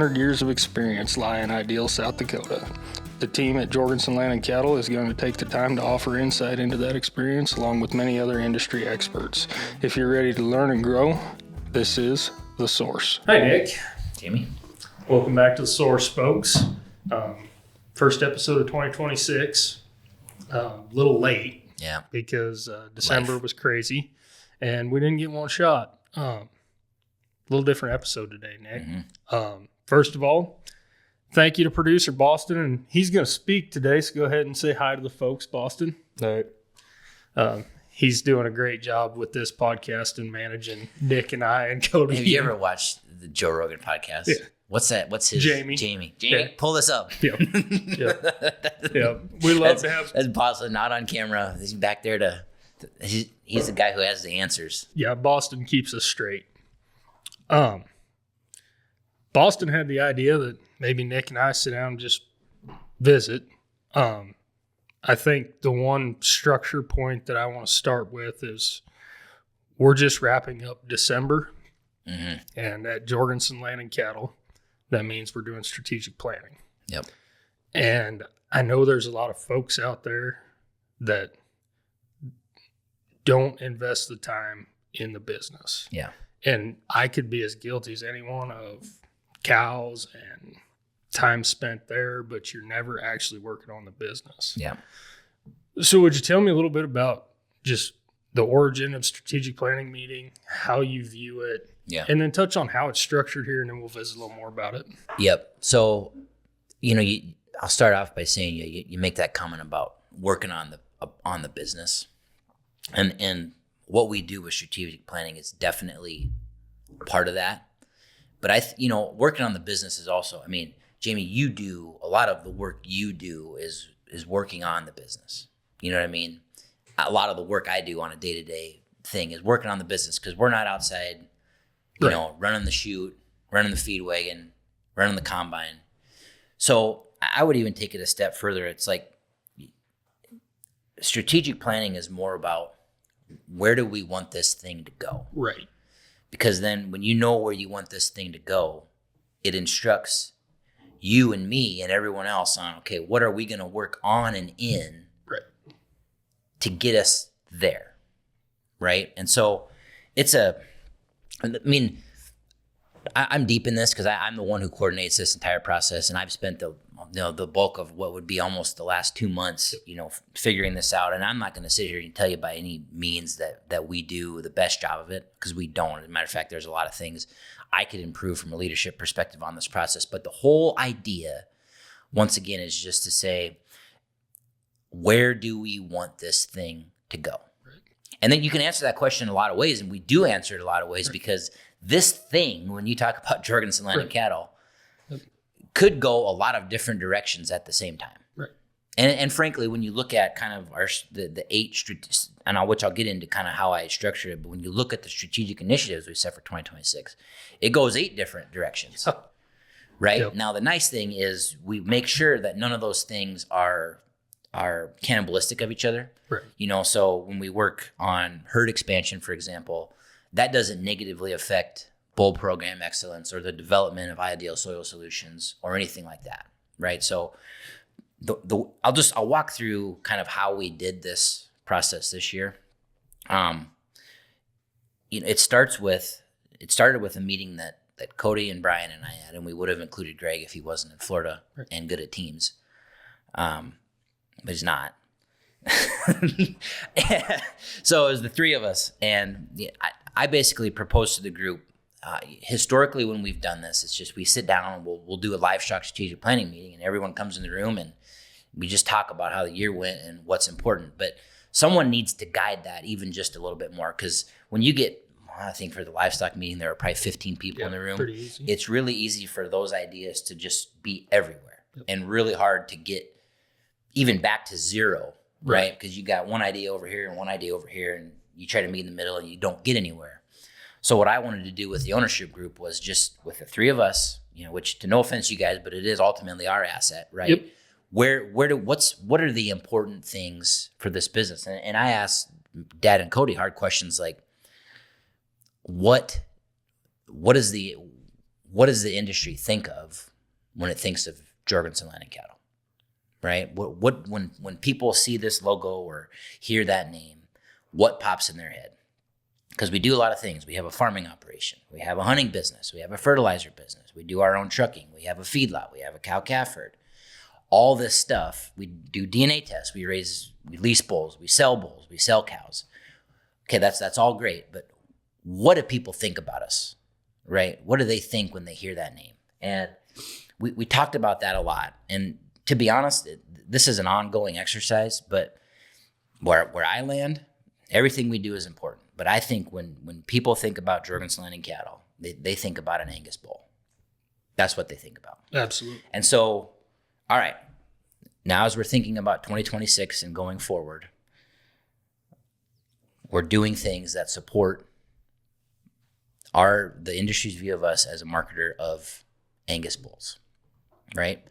100 years of experience lie in Ideal, South Dakota. The team at Jorgensen Land and Cattle is going to take the time to offer insight into that experience along with many other industry experts. If you're ready to learn and grow, this is The Source. Hi, Nick. Jamie. Welcome back to The Source, folks. First episode of 2026. A little late. Yeah. Because December was crazy and we didn't get one shot. A little different episode today, Nick. Mm-hmm. First of all, thank you to producer Boston, and he's going to speak today, so go ahead and say hi to the folks, Boston. All right. He's doing a great job with this podcast and managing Nick and I and Cody. Have you ever watched the Joe Rogan podcast? Yeah. What's that? What's his? Jamie. Yeah. Pull this up. Yep. We love to have. That's Boston, not on camera. He's back there he's the guy who has the answers. Yeah, Boston keeps us straight. Boston had the idea that maybe Nick and I sit down and just visit. I think the one structure point that I want to start with is we're just wrapping up December. Mm-hmm. And at Jorgensen Land and Cattle, that means we're doing strategic planning. Yep. And I know there's a lot of folks out there that don't invest the time in the business. Yeah. And I could be as guilty as anyone of cows and time spent there, but you're never actually working on the business. Yeah. So would you tell me a little bit about just the origin of strategic planning meeting, how you view it, Yeah. and then touch on how it's structured here, and then we'll visit a little more about it. Yep. So, I'll start off by saying you make that comment about working on the business, and what we do with strategic planning is definitely part of that. But working on the business is also, Jamie, you do a lot of the work you do is working on the business. You know what I mean? A lot of the work I do on a day-to-day thing is working on the business because we're not outside, running the chute, running the feed wagon, running the combine. So I would even take it a step further. It's like strategic planning is more about where do we want this thing to go? Right. Because then when you know where you want this thing to go, it instructs you and me and everyone else on, okay, what are we going to work on and in to get us there, right? And so I'm deep in this because I'm the one who coordinates this entire process, and I've spent the bulk of what would be almost the last 2 months, figuring this out. And I'm not going to sit here and tell you by any means that we do the best job of it, because we don't. As a matter of fact, there's a lot of things I could improve from a leadership perspective on this process. But the whole idea, once again, is just to say, where do we want this thing to go? Right. And then you can answer that question in a lot of ways, and we do answer it in a lot of ways, because this thing, when you talk about Jorgensen Land and Cattle, could go a lot of different directions at the same time. Right. And frankly, when you look at kind of the 8, and which I'll get into kind of how I structure it, but when you look at the strategic initiatives we set for 2026, it goes 8 different directions. Right? Yep. Now, the nice thing is we make sure that none of those things are cannibalistic of each other. Right. So when we work on herd expansion, for example, that doesn't negatively affect bull program excellence or the development of ideal soil solutions or anything like that. Right. So I'll walk through kind of how we did this process this year. It started with a meeting that Cody and Brian and I had, and we would have included Greg if he wasn't in Florida and good at teams. But he's not. So it was the 3 of us, and I basically proposed to the group. Historically, when we've done this, it's just we sit down and we'll do a livestock strategic planning meeting, and everyone comes in the room and we just talk about how the year went and what's important. But someone needs to guide that even just a little bit more, because when you get, I think for the livestock meeting, there are probably 15 people in the room. Pretty easy. It's really easy for those ideas to just be everywhere and really hard to get even back to zero, right? Because you got one idea over here and one idea over here, and you try to meet in the middle and you don't get anywhere. So what I wanted to do with the ownership group was just with the 3 of us, which, to no offense you guys, but it is ultimately our asset, right? Yep. What are the important things for this business? And I asked Dad and Cody hard questions like, what is the what does the industry think of when it thinks of Jorgensen Land and Cattle, right? What when people see this logo or hear that name, what pops in their head? Because we do a lot of things. We have a farming operation. We have a hunting business. We have a fertilizer business. We do our own trucking. We have a feedlot. We have a cow-calf herd. All this stuff, we do DNA tests. We lease bulls. We sell bulls. We sell cows. Okay, that's all great. But what do people think about us, right? What do they think when they hear that name? And we talked about that a lot. And to be honest, this is an ongoing exercise. But where I land, everything we do is important. But I think when people think about Jorgensen Land and Cattle, they think about an Angus bull. That's what they think about. Absolutely. And so, all right, now as we're thinking about 2026 and going forward, we're doing things that support the industry's view of us as a marketer of Angus bulls, right?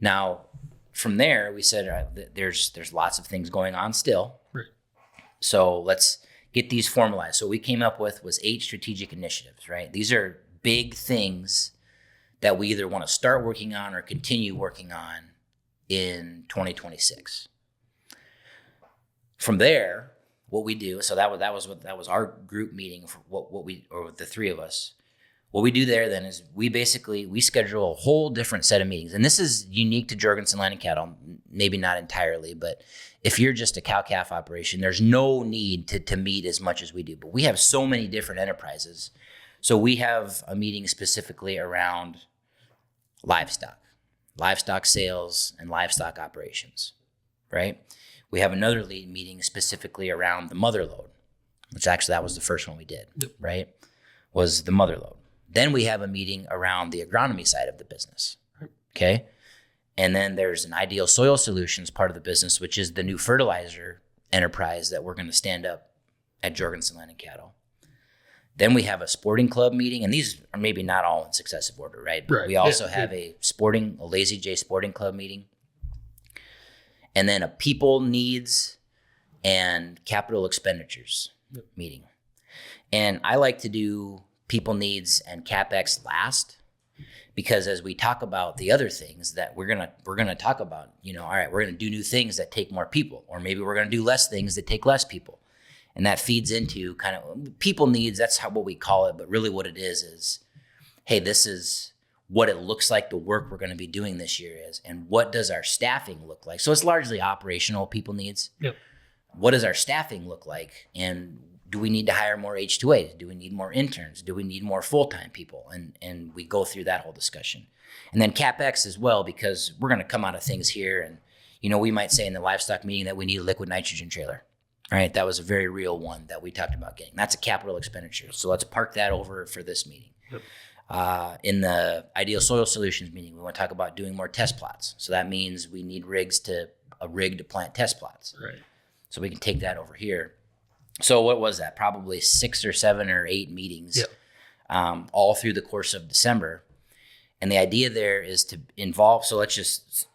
Now, from there, we said there's lots of things going on still. Right. So let's get these formalized. So we came up with was 8 strategic initiatives, right? These are big things that we either want to start working on or continue working on in 2026. From there, what we do, so that was our group meeting for or the 3 of us. What we do there then is we schedule a whole different set of meetings. And this is unique to Jorgensen Land and Cattle, maybe not entirely, but if you're just a cow-calf operation, there's no need to meet as much as we do. But we have so many different enterprises. So we have a meeting specifically around livestock sales, and livestock operations, right? We have another lead meeting specifically around the mother load, which actually that was the first one we did, right? Was the mother load. Then we have a meeting around the agronomy side of the business, okay? And then there's an ideal soil solutions part of the business, which is the new fertilizer enterprise that we're going to stand up at Jorgensen Land and Cattle. Then we have a sporting club meeting, and these are maybe not all in successive order, right? But we also have a Lazy J sporting club meeting. And then a people needs and capital expenditures meeting. And I like to do people needs and CapEx last, because as we talk about the other things that we're gonna talk about, all right, we're gonna do new things that take more people, or maybe we're gonna do less things that take less people. And that feeds into kind of people needs, that's what we call it, but really what it is, hey, this is what it looks like the work we're gonna be doing this year is, and what does our staffing look like? So it's largely operational people needs. Yep. What does our staffing look like? And do we need to hire more H-2As? Do we need more interns? Do we need more full-time people? And we go through that whole discussion. And then CapEx as well, because we're going to come out of things here. And, we might say in the livestock meeting that we need a liquid nitrogen trailer. All right, that was a very real one that we talked about getting. That's a capital expenditure. So let's park that over for this meeting. Yep. In the ideal soil solutions meeting, we want to talk about doing more test plots. So that means we need a rig to plant test plots. Right. So we can take that over here. So what was that? Probably 6 or 7 or 8 meetings, all through the course of December. And the idea there is to involve, so let's just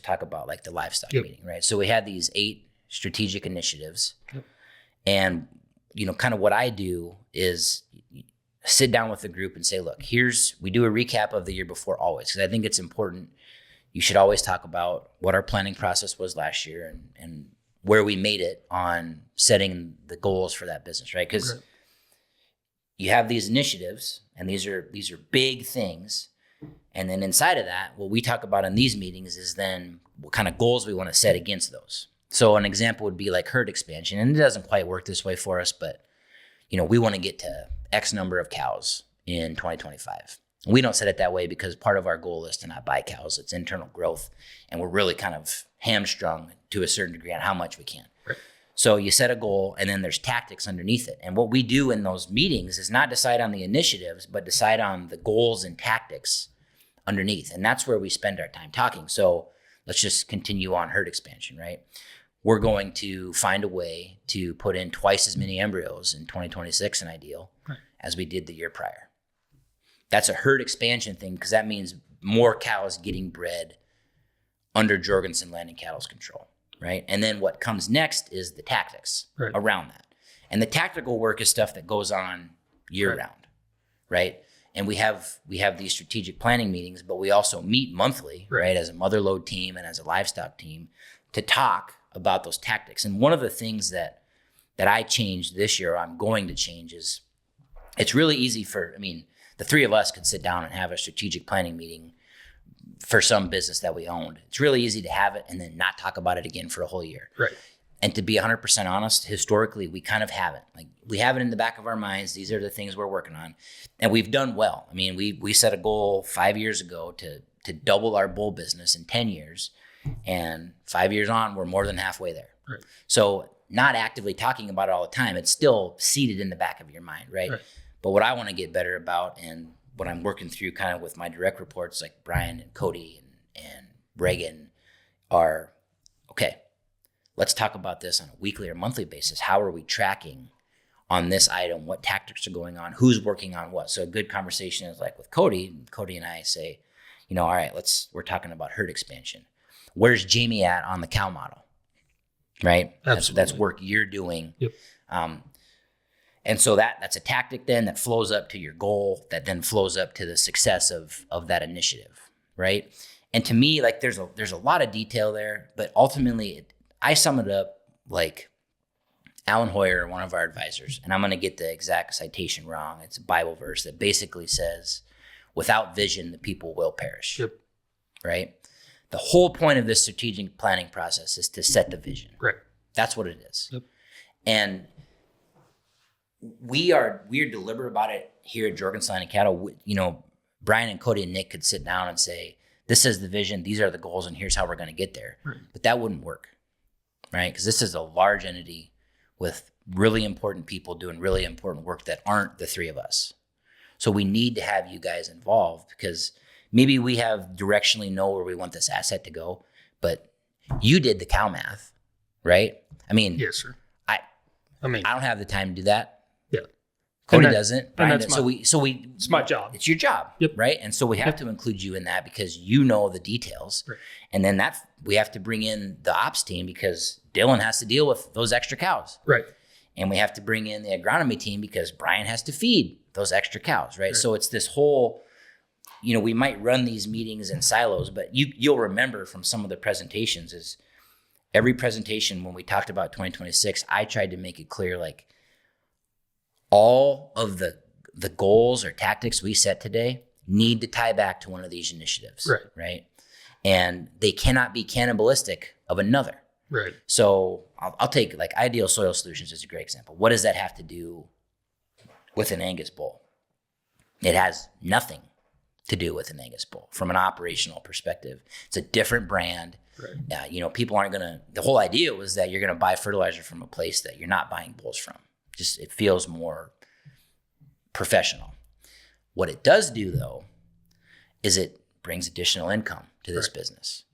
talk about like the livestock meeting, right? So we had these 8 strategic initiatives. Yep. And, kind of what I do is sit down with the group and say, look, we do a recap of the year before always, because I think it's important. You should always talk about what our planning process was last year and where we made it on setting the goals for that business, right? Because you have these initiatives, and these are big things. And then inside of that, what we talk about in these meetings is then what kind of goals we want to set against those. So an example would be like herd expansion. And it doesn't quite work this way for us, but we want to get to X number of cows in 2025. We don't set it that way because part of our goal is to not buy cows. It's internal growth. And we're really kind of hamstrung to a certain degree on how much we can. Right. So you set a goal, and then there's tactics underneath it. And what we do in those meetings is not decide on the initiatives, but decide on the goals and tactics underneath. And that's where we spend our time talking. So let's just continue on herd expansion, right? We're going to find a way to put in twice as many embryos in 2026 in ideal as we did the year prior. That's a herd expansion thing, because that means more cows getting bred under Jorgensen Land and Cattle's control, right? And then what comes next is the tactics around that. And the tactical work is stuff that goes on year round, right? and we have these strategic planning meetings, but we also meet monthly, right, as a mother load team and as a livestock team to talk about those tactics. And one of the things that I changed this year, or I'm going to change, is it's really easy the three of us could sit down and have a strategic planning meeting for some business that we owned. It's really easy to have it and then not talk about it again for a whole year. Right. And to be 100% honest, historically, we kind of haven't. Like, we have it in the back of our minds. These are the things we're working on. And we've done well. I mean, we set a goal 5 years ago to double our bull business in 10 years. And 5 years on, we're more than halfway there. Right. So not actively talking about it all the time, it's still seated in the back of your mind, right? But what I want to get better about, and what I'm working through kind of with my direct reports like Brian and Cody and Reagan, are, okay, let's talk about this on a weekly or monthly basis. How are we tracking on this item? What tactics are going on? Who's working on what? So a good conversation is like with Cody. Cody and I say, all right, we're talking about herd expansion. Where's Jamie at on the cow model? Right? Absolutely. That's work you're doing. Yep. And so that's a tactic then that flows up to your goal, that then flows up to the success of that initiative, right? And to me, like, there's a lot of detail there, but ultimately I sum it up like Alan Hoyer, one of our advisors, and I'm going to get the exact citation wrong. It's a Bible verse that basically says, without vision, the people will perish. Yep. Right? The whole point of this strategic planning process is to set the vision. Right. That's what it is. Yep. And we're deliberate about it here at Jorgensen Land and Cattle. Brian and Cody and Nick could sit down and say, this is the vision, these are the goals, and here's how we're going to get there. Right. But that wouldn't work, right? Because this is a large entity with really important people doing really important work that aren't the three of us. So we need to have you guys involved, because maybe we have directionally know where we want this asset to go, but you did the cow math, right? I mean, yes, sir. I don't have the time to do that. Yeah. Cody doesn't. Brian that's does. It's my job. It's your job. Yep. Right. And so we have to include you in that, because you know the details. Right. And then we have to bring in the ops team, because Dylan has to deal with those extra cows. Right. And we have to bring in the agronomy team, because Brian has to feed those extra cows. Right. So it's this whole, we might run these meetings in silos, but you'll remember from some of the presentations is every presentation when we talked about 2026, I tried to make it clear, like, all of the goals or tactics we set today need to tie back to one of these initiatives. Right. And they cannot be cannibalistic of another. Right. So I'll take, like, Ideal Soil Solutions as a great example. What does that have to do with an Angus bull? It has nothing to do with an Angus bull from an operational perspective. It's a different brand. Right. People aren't the whole idea was that you're going to buy fertilizer from a place that you're not buying bulls from. Just, it feels more professional. What it does do, though, is it brings additional income to this business,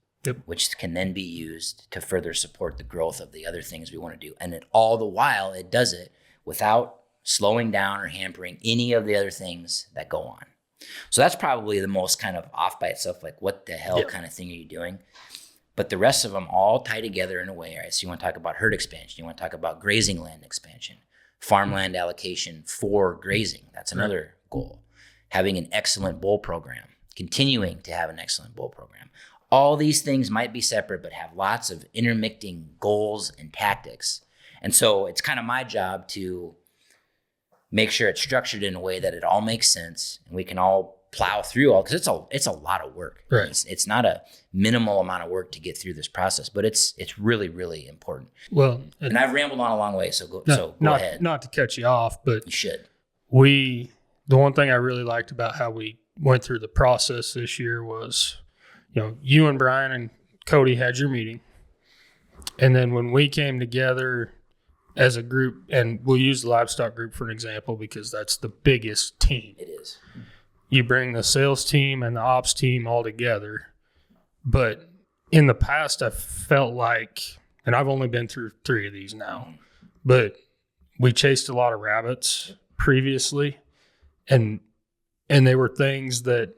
which can then be used to further support the growth of the other things we want to do. And all the while, it does it without slowing down or hampering any of the other things that go on. So that's probably the most kind of off by itself, like, what the hell kind of thing are you doing? But the rest of them all tie together in a way, right? So you want to talk about herd expansion. You want to talk about grazing land expansion, farmland allocation for grazing. That's another goal. Having an excellent bull program, continuing to have an excellent bull program. All these things might be separate, but have lots of intermixing goals and tactics. And so it's kind of my job to make sure it's structured in a way that it all makes sense and we can all plow through all, because it's a lot of work. Right. It's not a minimal amount of work to get through this process, but it's really, really important. Well, and I've rambled on a long way, so go ahead. Not to cut you off, but you should. The one thing I really liked about how we went through the process this year was, you and Brian and Cody had your meeting. And then when we came together as a group, and we'll use the livestock group for an example, because that's the biggest team. It is. You bring the sales team and the ops team all together. But in the past, I felt like, and I've only been through 3 of these now, but we chased a lot of rabbits previously. And they were things that,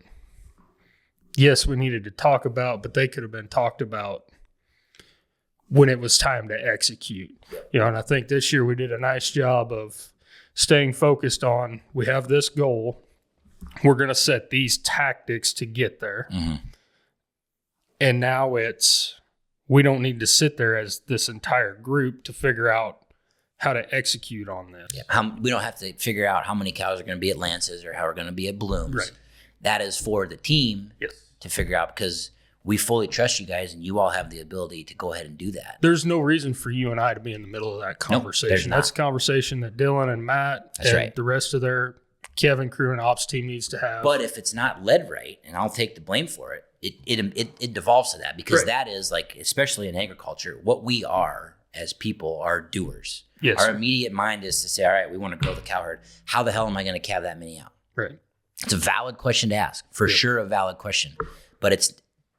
yes, we needed to talk about, but they could have been talked about when it was time to execute. And I think this year we did a nice job of staying focused on, we have this goal, we're going to set these tactics to get there. And now we don't need to sit there as this entire group to figure out how to execute on this. Yeah. We don't have to figure out how many cows are going to be at Lance's or how we're going to be at Bloom's. Right. That is for the team to figure out, because we fully trust you guys and you all have the ability to go ahead and do that. There's no reason for you and I to be in the middle of that conversation. Nope, that's a conversation that Dylan and Matt the rest of their Kevin crew and ops team needs to have. But if it's not led right, and I'll take the blame for it, it devolves to that, because that is, like, especially in agriculture, what we are as people are doers. Yes. Our immediate mind is to say, all right, we want to grow the cow herd. How the hell am I going to calve that many out? Right. It's a valid question to ask, for sure, a valid question. But it's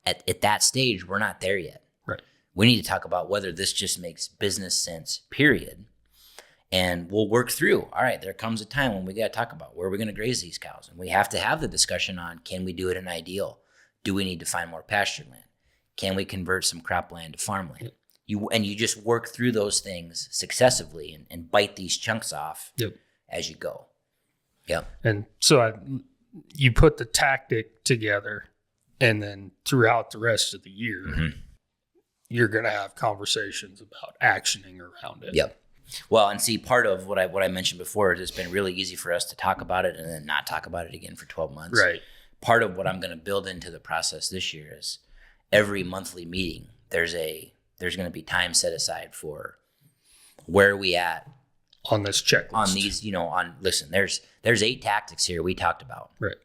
at that stage, we're not there yet. Right. We need to talk about whether this just makes business sense, period. And we'll work through, all right, there comes a time when we got to talk about where we're going to graze these cows. And we have to have the discussion on, can we do it in ideal? Do we need to find more pasture land? Can we convert some cropland to farmland? You just work through those things successively and bite these chunks off as you go. Yep. And so you put the tactic together, and then throughout the rest of the year, you're going to have conversations about actioning around it. Yep. Well, and see, part of what I mentioned before is it's been really easy for us to talk about it and then not talk about it again for 12 months. Right. Part of what I'm going to build into the process this year is every monthly meeting, there's going to be time set aside for where are we at on this checklist. On these, listen, there's 8 tactics here we talked about. Right.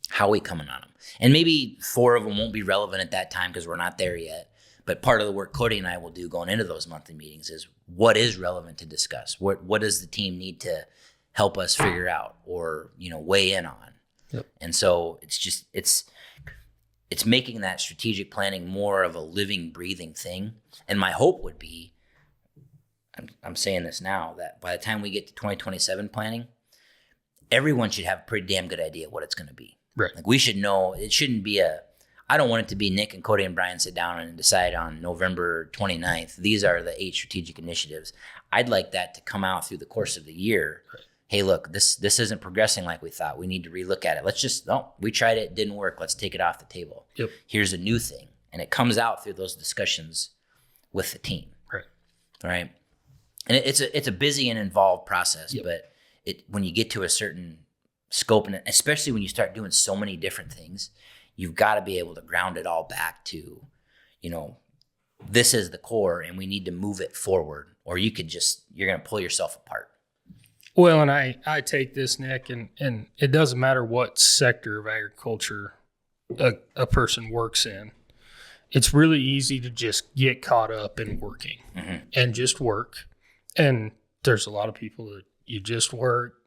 How are we coming on them? And maybe 4 of them won't be relevant at that time because we're not there yet. But part of the work Cody and I will do going into those monthly meetings is what is relevant to discuss. What does the team need to help us figure out or, weigh in on? Yep. And so it's making that strategic planning more of a living, breathing thing. And my hope would be, I'm saying this now, that by the time we get to 2027 planning, everyone should have a pretty damn good idea what it's going to be. Right. Like, we should know. It shouldn't be I don't want it to be Nick and Cody and Brian sit down and decide on November 29th, these are the 8 strategic initiatives. I'd like that to come out through the course of the year. Right. Hey, look, this isn't progressing like we thought. We need to relook at it. We tried it, didn't work. Let's take it off the table. Yep. Here's a new thing. And it comes out through those discussions with the team. Right. All right. And it's a busy and involved process, but when you get to a certain scope, and especially when you start doing so many different things, you've got to be able to ground it all back to, this is the core and we need to move it forward, or you're going to pull yourself apart. Well, and I take this, Nick, and it doesn't matter what sector of agriculture a person works in. It's really easy to just get caught up in working and just work. And there's a lot of people that you just work,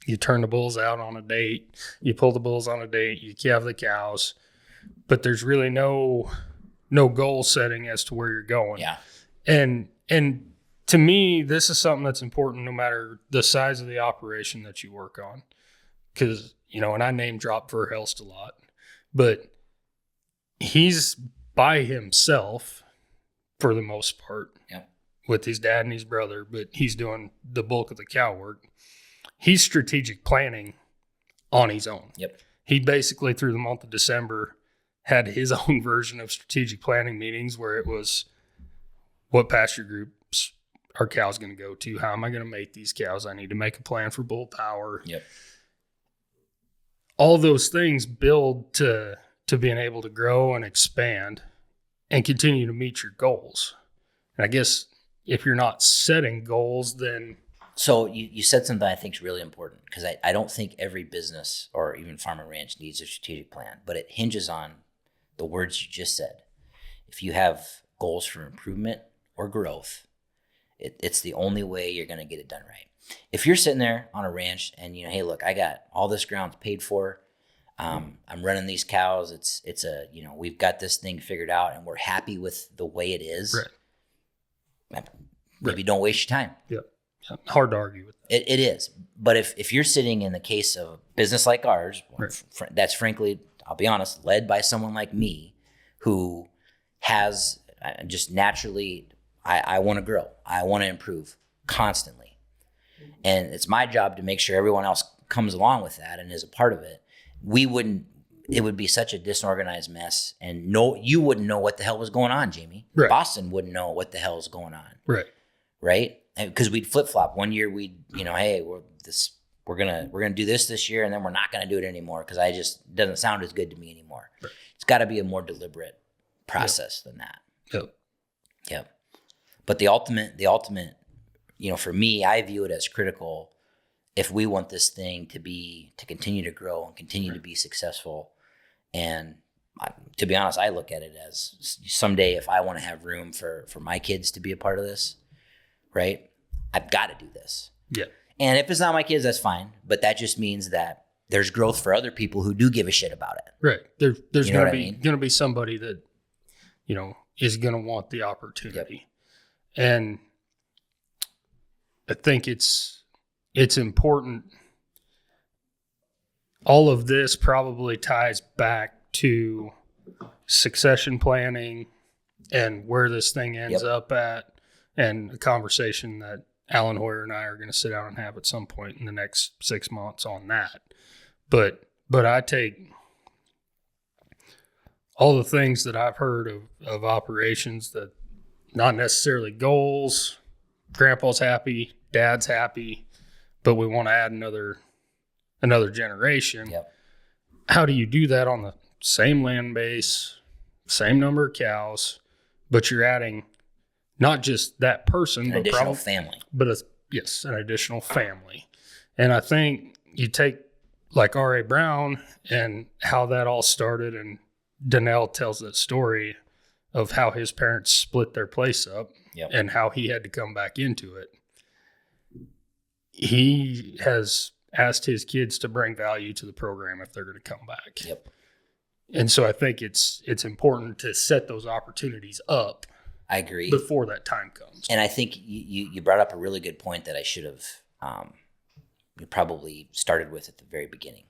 you turn the bulls out on a date, you pull the bulls on a date, you calve the cows, but there's really no goal setting as to where you're going. Yeah. And to me, this is something that's important no matter the size of the operation that you work on. Because, and I name drop Verhelst a lot, but he's by himself for the most part. Yeah. With his dad and his brother, but he's doing the bulk of the cow work. He's strategic planning on his own. Yep. He basically, through the month of December, had his own version of strategic planning meetings where it was, what pasture groups are cows going to go to? How am I going to mate these cows? I need to make a plan for bull power. Yep. All those things build to being able to grow and expand and continue to meet your goals. And I guess if you're not setting goals, then... So you said something I think is really important, because I don't think every business or even farm and ranch needs a strategic plan, but it hinges on the words you just said. If you have goals for improvement or growth, it's the only way you're going to get it done right. If you're sitting there on a ranch and, hey, look, I got all this ground paid for. I'm running these cows. It's we've got this thing figured out and we're happy with the way it is. Right. Maybe don't waste your time. Yep. Hard to argue with that. It is. But if you're sitting in the case of a business like ours, that's frankly, I'll be honest, led by someone like me who has just naturally, I want to grow. I want to improve constantly. And it's my job to make sure everyone else comes along with that and is a part of it. it would be such a disorganized mess, and you wouldn't know what the hell was going on, Jamie. Right. Boston wouldn't know what the hell is going on. Right. Because we'd flip flop. One year we'd, hey, we're gonna do this year, and then we're not gonna do it anymore because it doesn't sound as good to me anymore. Right. It's got to be a more deliberate process than that. Yep. But the ultimate, for me, I view it as critical if we want this thing to continue to grow and continue to be successful. And to be honest, I look at it as someday if I want to have room for my kids to be a part of this, right? I've got to do this. Yeah. And if it's not my kids, that's fine. But that just means that there's growth for other people who do give a shit about it. Right. There's going to be somebody that, is going to want the opportunity. Yep. And I think it's important. All of this probably ties back to succession planning and where this thing ends up at, and a conversation that Alan Hoyer and I are going to sit down and have at some point in the next 6 months on that. But I take all the things that I've heard of operations that not necessarily goals. Grandpa's happy, dad's happy, but we want to add another generation. Yep. How do you do that on the same land base, same number of cows, but you're adding not just that person, an additional family, but an additional family. And I think you take like R.A. Brown and how that all started, and Donnell tells that story of how his parents split their place up and how he had to come back into it. He has asked his kids to bring value to the program if they're going to come back. Yep. And so I think it's important to set those opportunities up. I agree. Before that time comes. And I think you brought up a really good point that I should have probably started with at the very beginning.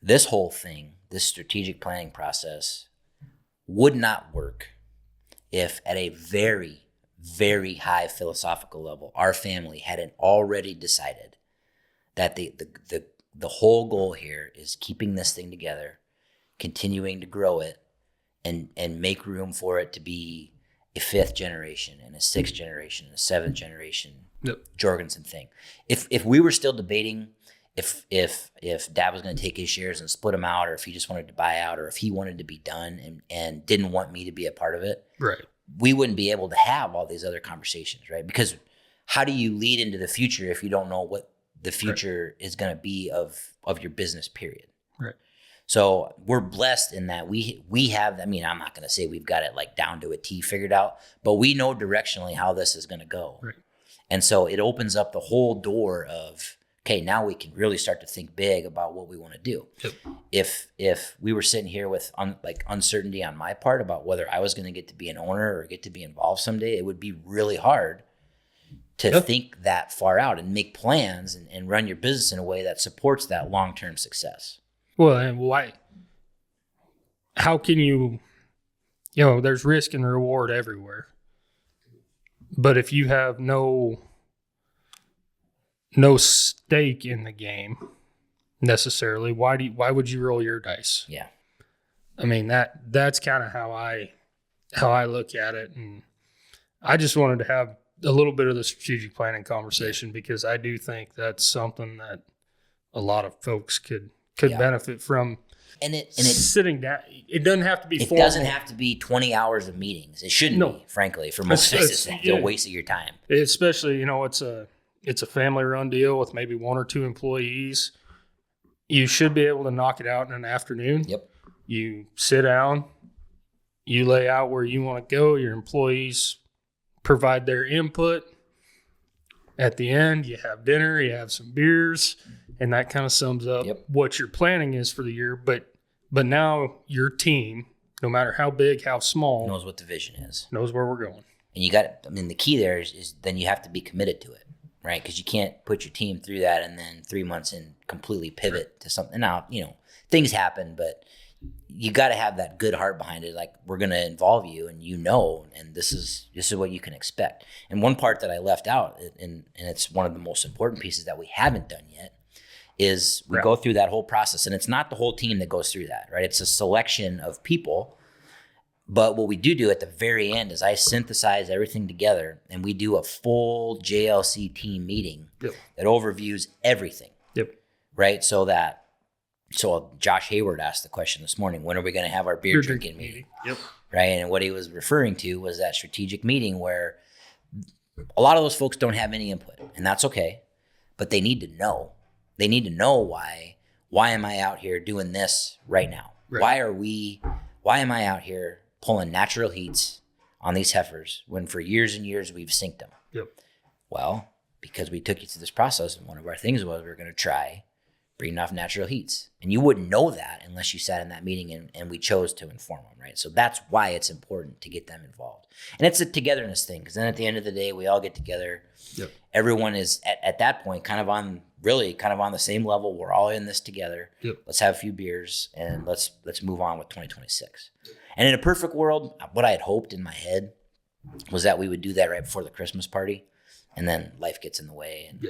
This whole thing, this strategic planning process, would not work if at a very, very high philosophical level, our family hadn't already decided that the whole goal here is keeping this thing together, continuing to grow it, and make room for it to be a 5th generation and a 6th generation and a 7th generation Jorgensen thing. If we were still debating if Dad was going to take his shares and split them out, or if he just wanted to buy out, or if he wanted to be done and didn't want me to be a part of it, right, we wouldn't be able to have all these other conversations, right? Because how do you lead into the future if you don't know what the future is going to be of your business, period? Right. So we're blessed in that we have, I'm not going to say we've got it like down to a T figured out, but we know directionally how this is going to go. Right. And so it opens up the whole door of, okay, now we can really start to think big about what we want to do. Yep. If we were sitting here with uncertainty on my part about whether I was going to get to be an owner or get to be involved someday, it would be really hard to think that far out and make plans and run your business in a way that supports that long-term success. Well, and why? How can you? There's risk and reward everywhere. But if you have no stake in the game necessarily, why would you roll your dice? Yeah. That's kind of how I look at it, and I just wanted to have a little bit of the strategic planning conversation because I do think that's something that a lot of folks could benefit from. And it's sitting down. It doesn't have to be formal. It doesn't have to be 20 hours of meetings. It shouldn't be, frankly, for most businesses. It's a waste of your time. Especially, it's a family-run deal with maybe 1 or 2 employees. You should be able to knock it out in an afternoon. Yep. You sit down. You lay out where you want to go. Your employees provide their input. At the end, you have dinner. You have some beers. And that kind of sums up what your planning is for the year. But now your team, no matter how big, how small, knows what the vision is, knows where we're going. And the key there is then you have to be committed to it, right? Because you can't put your team through that and then 3 months in completely pivot to something. Now, things happen, but you got to have that good heart behind it. Like, we're going to involve you, and and this is what you can expect. And one part that I left out, and it's one of the most important pieces that we haven't done yet, is we go through that whole process, and it's not the whole team that goes through that, right? It's a selection of people. But what we do at the very end is I synthesize everything together, and we do a full JLC team meeting that overviews everything. Right? So Josh Hayward asked the question this morning, when are we going to have our beer drinking meeting? Right? And what he was referring to was that strategic meeting where a lot of those folks don't have any input, and that's okay, but they need to know. They need to know why am I out here doing this right now? Why am I out here pulling natural heats on these heifers when for years and years we've synced them? Well, because we took you through this process, and one of our things was we were going to try bringing off natural heats. And you wouldn't know that unless you sat in that meeting and we chose to inform them, right? So that's why it's important to get them involved. And it's a togetherness thing, because then at the end of the day, we all get together. Everyone is at that point kind of on the same level. We're all in this together. Let's have a few beers and let's move on with 2026. And in a perfect world, what I had hoped in my head was that we would do that right before the Christmas party, and then life gets in the way, and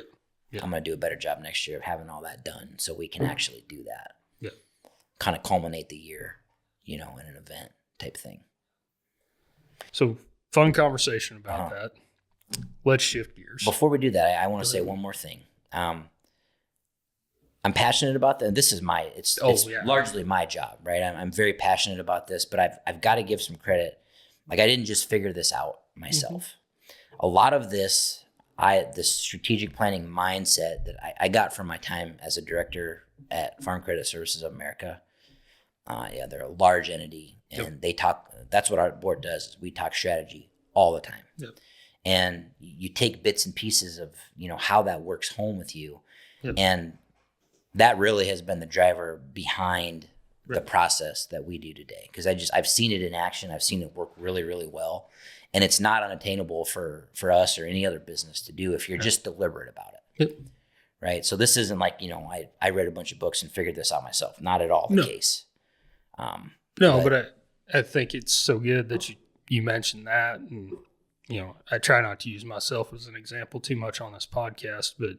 I'm going to do a better job next year of having all that done so we can actually do that. Kind of culminate the year, in an event type thing. So fun conversation about that. Let's shift gears. Before we do that, I want to say one more thing. I'm passionate about that. This is it's largely my job, right? I'm very passionate about this, but I've got to give some credit. Like, I didn't just figure this out myself. A lot of this strategic planning mindset that I got from my time as a director at Farm Credit Services of America. They're a large entity, and they talk. That's what our board does. Is we talk strategy all the time. And you take bits and pieces of, how that works home with you. And that really has been the driver behind the process that we do today. Because I've seen it in action. I've seen it work really, really well. And it's not unattainable for us or any other business to do if you're just deliberate about it. Right? So this isn't like, I read a bunch of books and figured this out myself. Not at all the case. But I think it's so good that you mentioned that. And, I try not to use myself as an example too much on this podcast, but,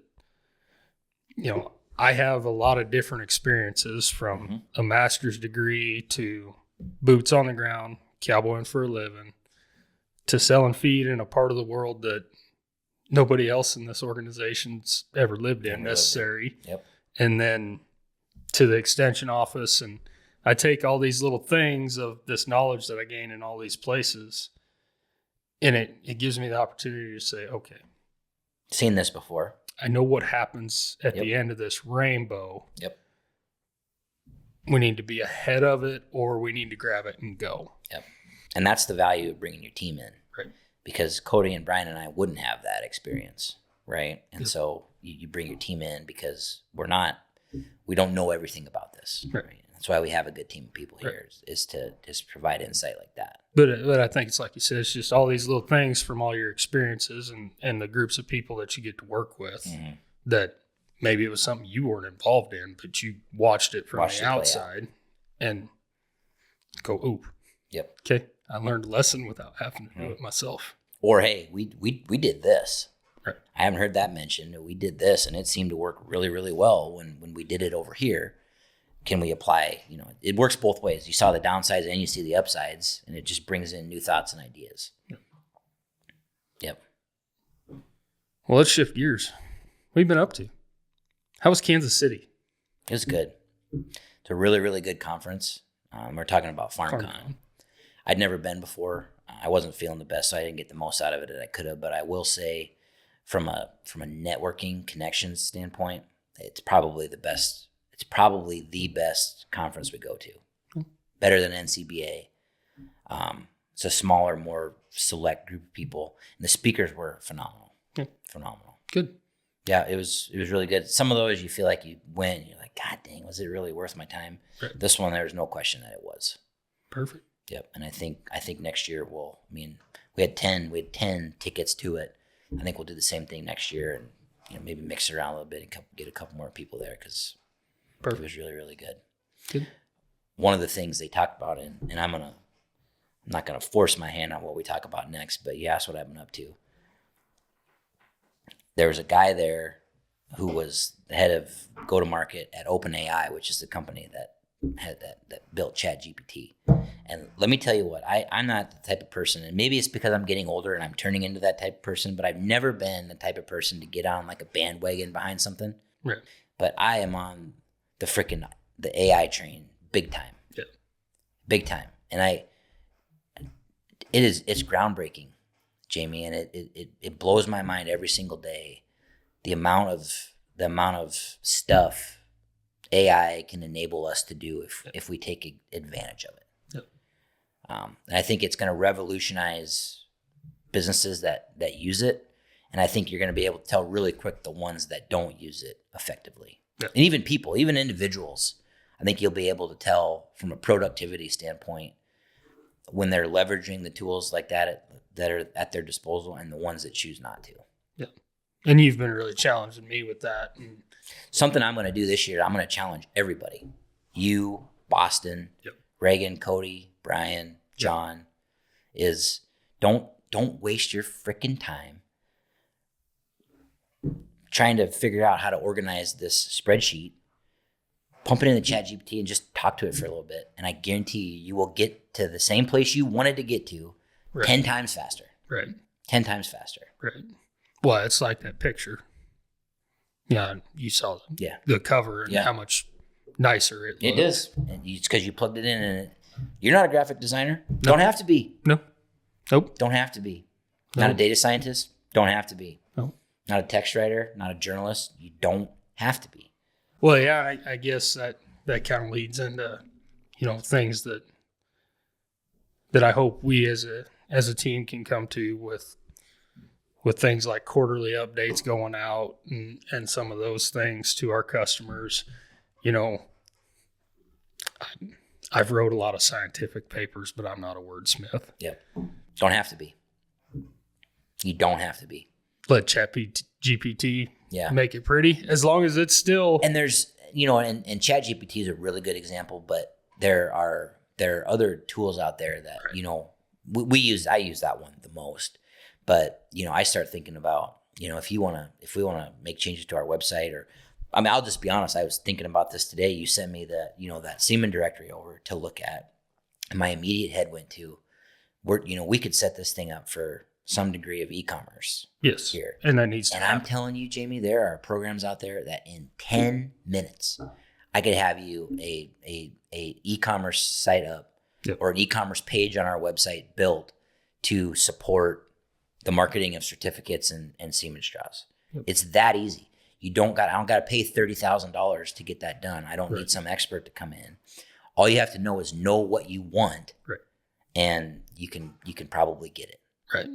I have a lot of different experiences from a master's degree to boots on the ground, cowboying for a living, to selling feed in a part of the world that nobody else in this organization's ever lived in necessary. And then to the extension office. And I take all these little things of this knowledge that I gain in all these places, and it gives me the opportunity to say, okay, seen this before. I know what happens at the end of this rainbow. We need to be ahead of it, or we need to grab it and go. And that's the value of bringing your team in. Because Cody and Brian and I wouldn't have that experience, right? And so you bring your team in because we don't know everything about this. Right? That's why we have a good team of people here, is to just provide insight like that. But I think it's like you said, it's just all these little things from all your experiences and the groups of people that you get to work with that maybe it was something you weren't involved in, but you watched it from the outside and go, ooh. Okay, I learned a lesson without having to do it myself. Or, hey, we did this. I haven't heard that mentioned. We did this, and it seemed to work really, really well when we did it over here. Can we apply, it works both ways. You saw the downsides and you see the upsides, and it just brings in new thoughts and ideas. Well, let's shift gears. What have you been up to? How was Kansas City? It was good. It's a really, really good conference. We're talking about FarmCon. I'd never been before. I wasn't feeling the best, so I didn't get the most out of it that I could have. But I will say, from a networking connections standpoint, it's probably the best. It's probably the best conference we go to. Better than NCBA. It's a smaller, more select group of people, and the speakers were phenomenal. Phenomenal. Good. Yeah, it was really good. Some of those you feel like you win, and you're like, God dang, was it really worth my time? This one, there was no question that it was. Perfect. And I think next year we had 10 tickets to it. I think we'll do the same thing next year, and maybe mix it around a little bit and get a couple more people there, because it was really, really good. Good. One of the things they talked about, and I'm not gonna force my hand on what we talk about next, but you asked what I've been up to. There was a guy there who was the head of go-to-market at OpenAI, which is the company that built ChatGPT. And let me tell you what, I'm not the type of person, and maybe it's because I'm getting older and I'm turning into that type of person, but I've never been the type of person to get on like a bandwagon behind something. Right. But I am on the AI train big time. Yeah. Big time. And it's groundbreaking, Jamie, and it blows my mind every single day. The amount of stuff AI can enable us to do if we take advantage of it. Yep. And I think it's going to revolutionize businesses that use it. And I think you're going to be able to tell really quick the ones that don't use it effectively. Yep. And even people, even individuals, I think you'll be able to tell from a productivity standpoint when they're leveraging the tools like that are at their disposal and the ones that choose not to. Yeah. And you've been really challenging me with that. And something I'm going to do this year, I'm going to challenge everybody. You, Boston, yep. Reagan, Cody, Brian, John, is don't waste your freaking time trying to figure out how to organize this spreadsheet. Pump it in the ChatGPT and just talk to it for a little bit. And I guarantee you will get to the same place you wanted to get to 10 times faster. Right. 10 times faster. Right. Well, it's like that picture. Yeah, you saw the cover and how much nicer it looks. It is. And it's because you plugged it in and you're not a graphic designer. Nope. Don't have to be. No. Nope. Don't have to be. Not a data scientist. Don't have to be. No. Not a text writer. Not a journalist. You don't have to be. Well, yeah, I guess that kind of leads into, things that I hope we as a team can come to with things like quarterly updates going out and some of those things to our customers. I've wrote a lot of scientific papers, but I'm not a wordsmith. Yep. Don't have to be. You don't have to be. Let ChatGPT make it pretty, as long as it's still. And there's, and ChatGPT is a really good example, but there are other tools out there that, I use that one the most. But, I start thinking about, if we want to make changes to our website I'll just be honest. I was thinking about this today. You sent me that Seaman directory over to look at. And my immediate head went to, we could set this thing up for some degree of e-commerce. Yes. Here. And that needs to happen. I'm telling you, Jamie, there are programs out there that in 10 minutes, I could have you a e-commerce site up or an e-commerce page on our website built to support the marketing of certificates and semen straws. Yep. It's that easy. I don't got to pay $30,000 to get that done. I don't need some expert to come in. All you have to know is know what you want, and you can probably get it. Right.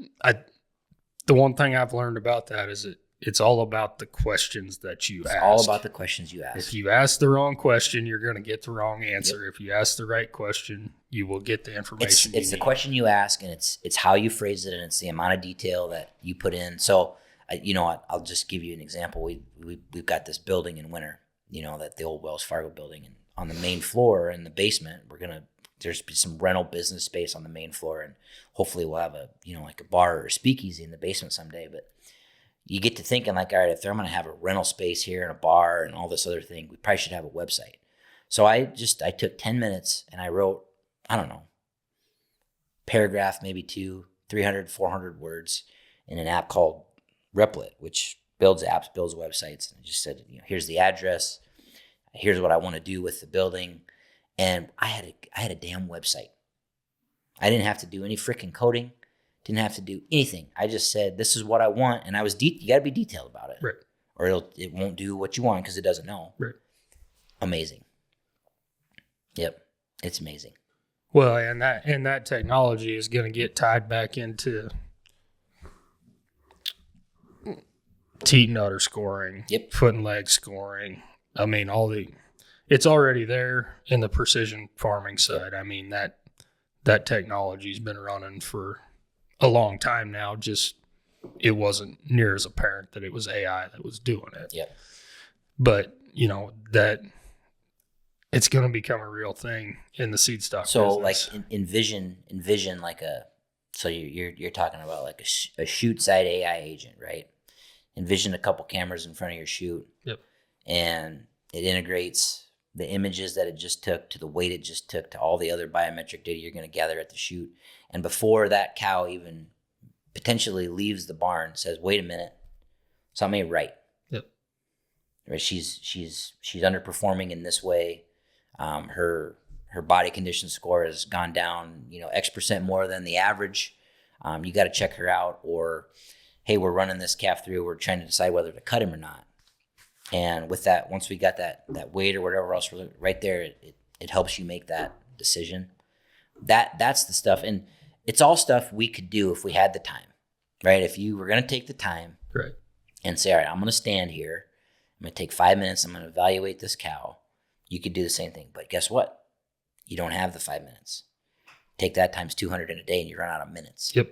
The one thing I've learned about that is it's all about the questions that you ask. It's all about the questions you ask. If you ask the wrong question, you're going to get the wrong answer. Yep. If you ask the right question, you will get the information. It's the question you ask, and it's how you phrase it, and it's the amount of detail that you put in. So, I'll just give you an example. We've got this building in Winter, that the old Wells Fargo building, and on the main floor in the basement, there's some rental business space on the main floor, and hopefully we'll have a bar or a speakeasy in the basement someday. But you get to thinking like, all right, if I'm going to have a rental space here and a bar and all this other thing, we probably should have a website. So I took 10 minutes and I wrote, I don't know, paragraph, maybe 300, 400 words in an app called Replit, which builds apps, builds websites. And I just said, here's the address. Here's what I want to do with the building. And I had a damn website. I didn't have to do any freaking coding. Didn't have to do anything. I just said, this is what I want. And I was you got to be detailed about it. Right. Or it won't do what you want because it doesn't know. Right. Amazing. Yep. It's amazing. Well, and that technology is going to get tied back into teat and udder scoring, foot and leg scoring. I mean, it's already there in the precision farming side. I mean, that technology's been running for a long time now. Just it wasn't near as apparent that it was AI that was doing it. Yeah. But that it's going to become a real thing in the seed stock so business. Like envision like so you're talking about like a shoot side AI agent, right? envision a couple cameras in front of your chute. Yep. And it integrates the images that it just took to the weight it just took to all the other biometric data you're going to gather at the chute. And before that cow even potentially leaves the barn, says, wait a minute, something ain't right. Yep. Right? She's underperforming in this way. Her body condition score has gone down, X% more than the average. You got to check her out. Or, hey, we're running this calf through. We're trying to decide whether to cut him or not. And with that, once we got that weight or whatever else right there, it helps you make that decision. That's the stuff. And it's all stuff we could do if we had the time, right? If you were going to take the time right, and say, all right, I'm going to stand here. I'm going to take 5 minutes. I'm going to evaluate this cow. You could do the same thing. But guess what? You don't have the 5 minutes. Take that times 200 in a day and you run out of minutes. Yep.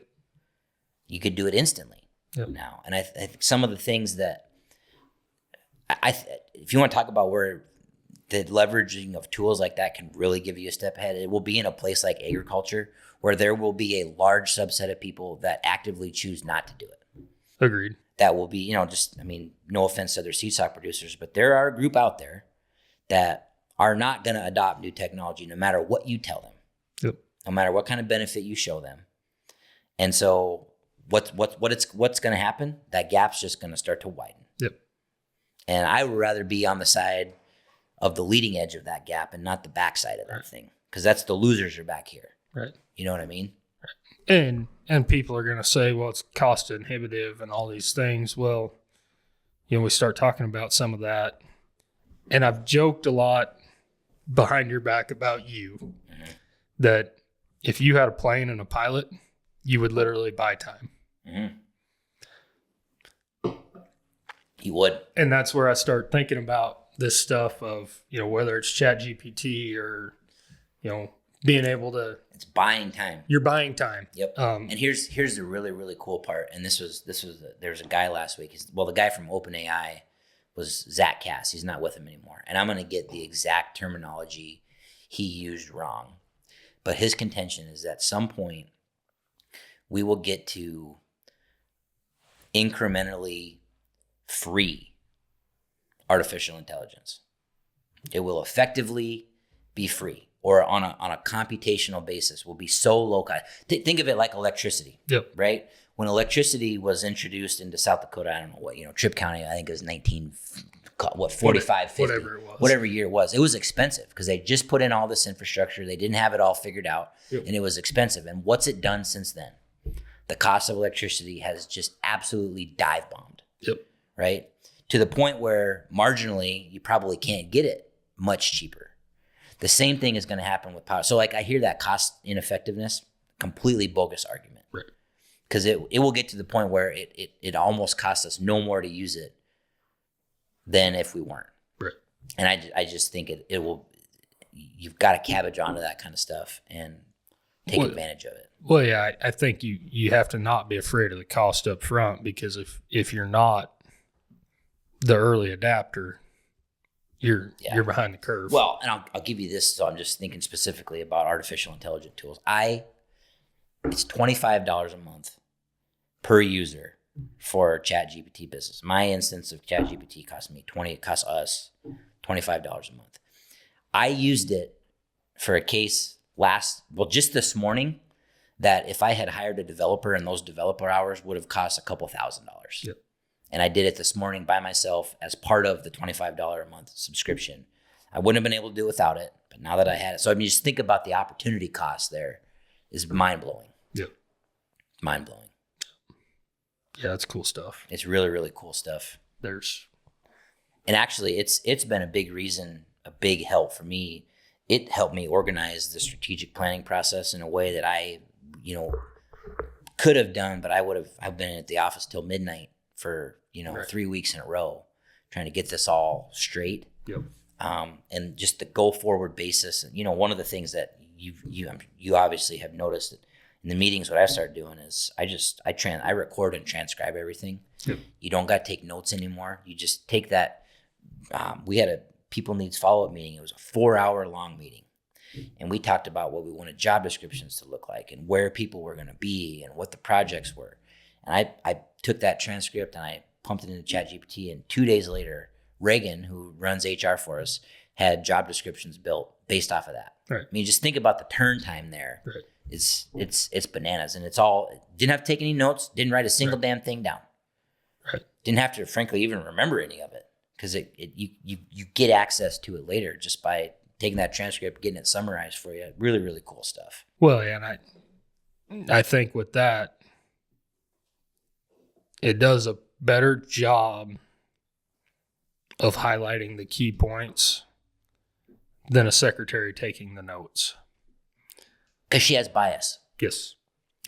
You could do it instantly now. And I think some of the things that if you want to talk about where the leveraging of tools like that can really give you a step ahead, it will be in a place like agriculture where there will be a large subset of people that actively choose not to do it. Agreed. That will be, no offense to other seed stock producers, but there are a group out there that are not going to adopt new technology no matter what you tell them. Yep. No matter what kind of benefit you show them. And so what's going to happen? That gap's just going to start to widen. Yep. And I would rather be on the side of the leading edge of that gap and not the backside of that thing, because that's the losers are back here. Right. You know what I mean? And people are going to say, well, it's cost inhibitive and all these things. Well, we start talking about some of that. And I've joked a lot behind your back about you that if you had a plane and a pilot, you would literally buy time. Mm-hmm. You would. And that's where I start thinking about this stuff of, whether it's ChatGPT or, being able to. It's buying time. You're buying time. Yep. And here's the really, really cool part. And there was a guy last week. The guy from OpenAI was Zach Cass. He's not with him anymore. And I'm going to get the exact terminology he used wrong. But his contention is that at some point we will get to incrementally free artificial intelligence. It will effectively be free, or on a computational basis will be so low cost. Think of it like electricity. Yep. Right? When electricity was introduced into South Dakota, I don't know what, Tripp County, I think it was 45, 50, whatever it was. Whatever year it was expensive because they just put in all this infrastructure. They didn't have it all figured out, and it was expensive. And what's it done since then? The cost of electricity has just absolutely dive bombed. Yep. Right? To the point where marginally you probably can't get it much cheaper. The same thing is going to happen with power. So I hear that cost ineffectiveness, completely bogus argument. Right. Because it will get to the point where it almost costs us no more to use it than if we weren't. Right. And I just think it will, you've got to cabbage onto that kind of stuff and take advantage of it. Well, yeah, I think you have to not be afraid of the cost up front, because if you're not the early adapter, you're behind the curve. Well, and I'll give you this. So I'm just thinking specifically about artificial intelligence tools. It's $25 a month per user for ChatGPT Business. My instance of ChatGPT costs us $25 a month. I used it for a case just this morning, that if I had hired a developer and those developer hours would have cost a couple $1,000. Yep. And I did it this morning by myself as part of the $25 a month subscription. I wouldn't have been able to do it without it, but now that I had it. So just think about the opportunity cost there is mind-blowing. Yep. Mind-blowing. Yeah, that's cool stuff. It's really, really cool stuff. And actually, it's been a big help for me. It helped me organize the strategic planning process in a way that I, could have done, but I've been at the office till midnight for, 3 weeks in a row, trying to get this all straight. Yep. And just the go forward basis. One of the things that you obviously have noticed in the meetings, what I started doing is I record and transcribe everything. Yep. You don't got to take notes anymore. You just take that. We had a people needs follow-up meeting. It was a 4-hour long meeting. And we talked about what we wanted job descriptions to look like and where people were going to be and what the projects were. And I took that transcript and I pumped it into ChatGPT, and 2 days later, Reagan, who runs HR for us, had job descriptions built based off of that. Right. I mean, just think about the turn time there. Right. It's bananas, and it's all, didn't have to take any notes, didn't write a single damn thing down. Right. Didn't have to, frankly, even remember any of it, because you get access to it later just by taking that transcript, getting it summarized for you. Really, really cool stuff. Well, yeah, and I think with that, it does a better job of highlighting the key points than a secretary taking the notes. Because she has bias. Yes.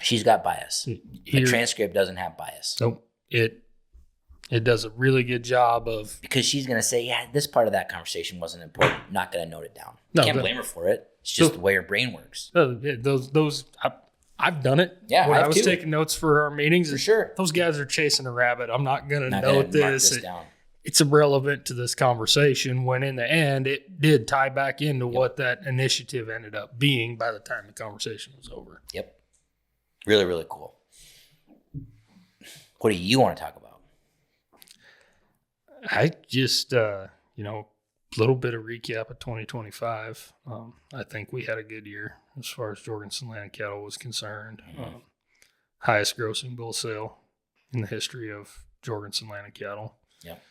She's got bias. Here, A transcript doesn't have bias. nope. It does a really good job of, Because she's going to say, yeah, this part of that conversation wasn't important. Not going to note it down. No, Can't but- blame her for it. It's just the way her brain works. those I've done it. Yeah, when I I have was too. taking notes for our meetings. For sure. Those guys are chasing a rabbit. I'm not going to Not note going to mark this. this down. It's irrelevant to this conversation, when in the end it did tie back into what that initiative ended up being by the time the conversation was over. Yep. Really, really cool. What do you want to talk about? I just, a little bit of recap of 2025. I think we had a good year as far as Jorgensen Land and Cattle was concerned. Highest grossing bull sale in the history of Jorgensen Land and Cattle. Yep.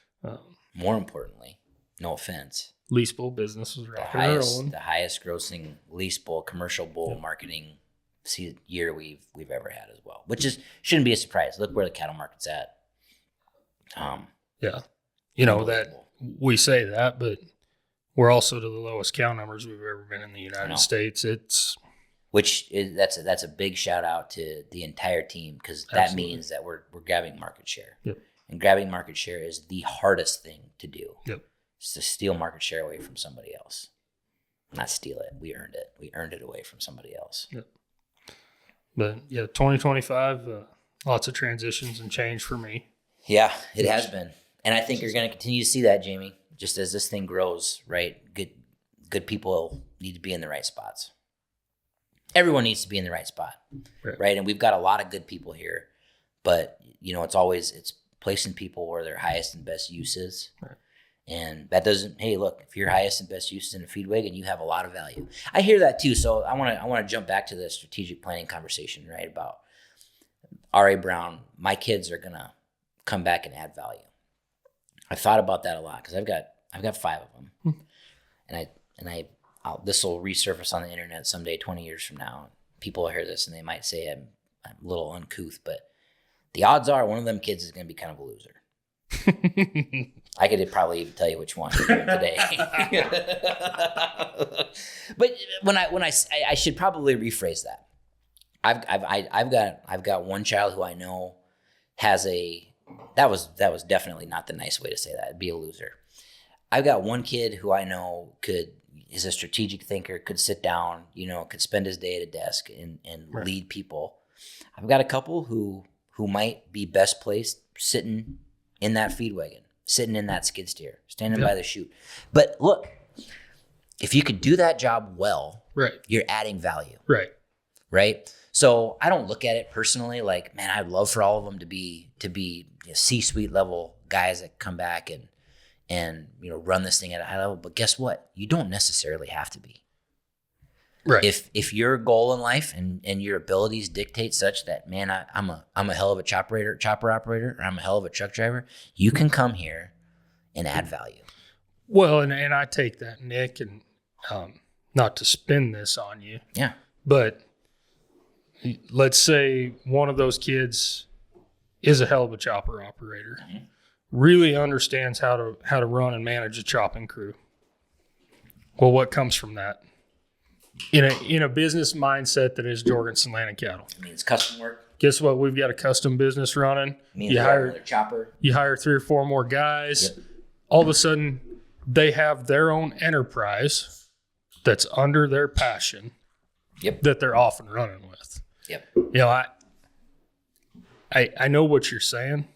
More importantly, no offense, Lease bull business was the rocking and rolling. highest grossing lease bull, commercial bull marketing year we've ever had as well, which shouldn't be a surprise. Look where the cattle market's at. Yeah. That we say that, but we're also to the lowest cow numbers we've ever been in the United States. That's a big shout out to the entire team, because that means that we're grabbing market share. Yep. And grabbing market share is the hardest thing to do. Yep. It's to steal market share away from somebody else. Not steal it. We earned it. We earned it away from somebody else. Yep. But yeah, 2025, lots of transitions and change for me. Yeah, it has been. And I think you're going to continue to see that, Jamie, just as this thing grows, right? Good people need to be in the right spots. Everyone needs to be in the right spot, right? And we've got a lot of good people here, but it's placing people where their highest and best use is. Right. And that doesn't, hey, look, if your highest and best use is in a feed wagon, you have a lot of value. I hear that too. So I want to jump back to the strategic planning conversation, right? About R.A. Brown. My kids are going to come back and add value. I thought about that a lot, because I've got 5 of them, and this will resurface on the internet someday, 20 years from now. People will hear this and they might say I'm a little uncouth, but the odds are one of them kids is going to be kind of a loser. I could probably even tell you which one today. But when I should probably rephrase that. I've got one child who I know has that was definitely not the nice way to say that. It'd be a loser. I've got one kid who I know is a strategic thinker, could sit down, could spend his day at a desk and lead people. I've got a couple who might be best placed sitting in that feed wagon, sitting in that skid steer, standing by the chute. But look, if you could do that job well, Right. you're adding value. Right. Right. So I don't look at it personally like, man, I'd love for all of them to be C-suite level guys that come back and run this thing at a high level. But guess what? You don't necessarily have to be. Right. If your goal in life and your abilities dictate such that, man, I'm a hell of a chopper operator, or I'm a hell of a truck driver, you can come here and add value. Well, and I take that, Nick, and not to spin this on you. Yeah. But let's say one of those kids is a hell of a chopper operator, really understands how to run and manage a chopping crew. Well, what comes from that? In a business mindset that is Jorgensen Land and Cattle. I mean, it's custom work. Guess what? We've got a custom business running. You hire another chopper. You hire 3 or 4 more guys. Yep. All of a sudden, they have their own enterprise that's under their passion. Yep. That they're off and running with. Yep. I know what you're saying,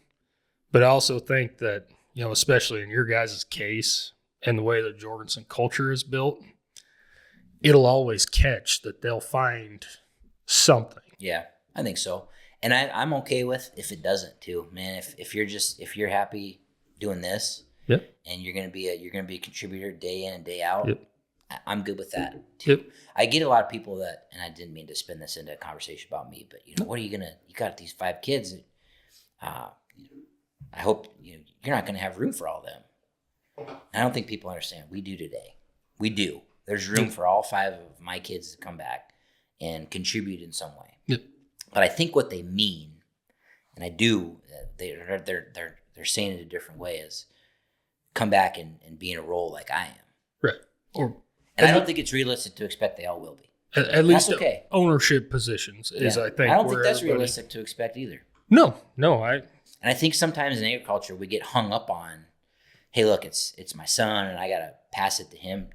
but I also think that, especially in your guys' case and the way the Jorgensen culture is built, it'll always catch that they'll find something. Yeah, I think so. And I'm okay with if it doesn't too, man. If you're happy doing this, Yep. and you're gonna be a contributor day in and day out, Yep. I'm good with that too. Yep. I get a lot of people that, and I didn't mean to spin this into a conversation about me, but what are you got these 5 kids. I hope you're not gonna have room for all of them. I don't think people understand. We do today. We do. There's room for all 5 of my kids to come back and contribute in some way. Yep. But I think what they mean, and I do, they're saying it a different way, is come back and be in a role like I am. Right. And I don't think it's realistic to expect they all will be. At least okay. Ownership positions is, I think. I don't think that's realistic to expect either. No. And I think sometimes in agriculture we get hung up on, hey, look, it's my son and I gotta pass it to him.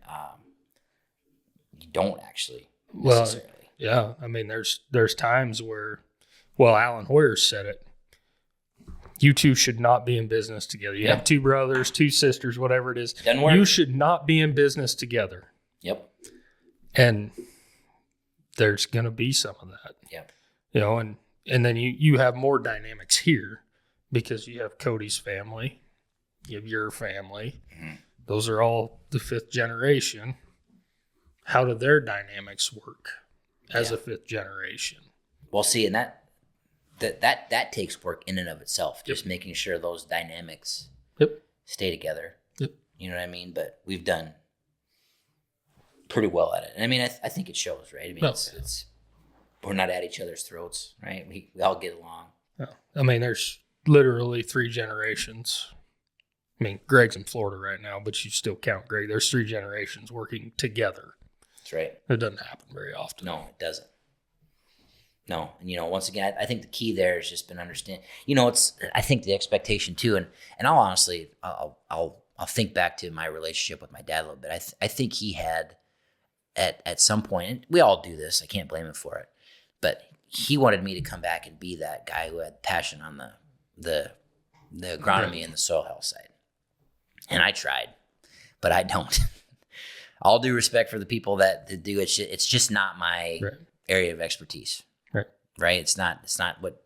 You don't actually necessarily. Well, yeah. I mean, there's times where, Alan Hoyer said it. You two should not be in business together. You have 2 brothers, 2 sisters, whatever it is. Doesn't work. You should not be in business together. Yep. And there's going to be some of that. Yep. And then you have more dynamics here because you have Cody's family, you have your family. Mm-hmm. Those are all the 5th generation. How do their dynamics work as a 5th generation? Well, see, and that takes work in and of itself. Just making sure those dynamics stay together. Yep. You know what I mean? But we've done pretty well at it. And I mean, I think it shows, right? I mean, it's we're not at each other's throats, right? We all get along. Yeah. I mean, there's literally 3 generations. I mean, Greg's in Florida right now, but you still count Greg. There's 3 generations working together. That's right. It doesn't happen very often. No, it doesn't. No, and once again, I think the key there has just been understand. I think the expectation too, and I'll honestly, I'll think back to my relationship with my dad a little bit. I think he had at some point, and we all do this. I can't blame him for it, but he wanted me to come back and be that guy who had passion on the agronomy and the soil health side, and I tried, but I don't. All due respect for the people that do it, it's just not my area of expertise. Right. It's not what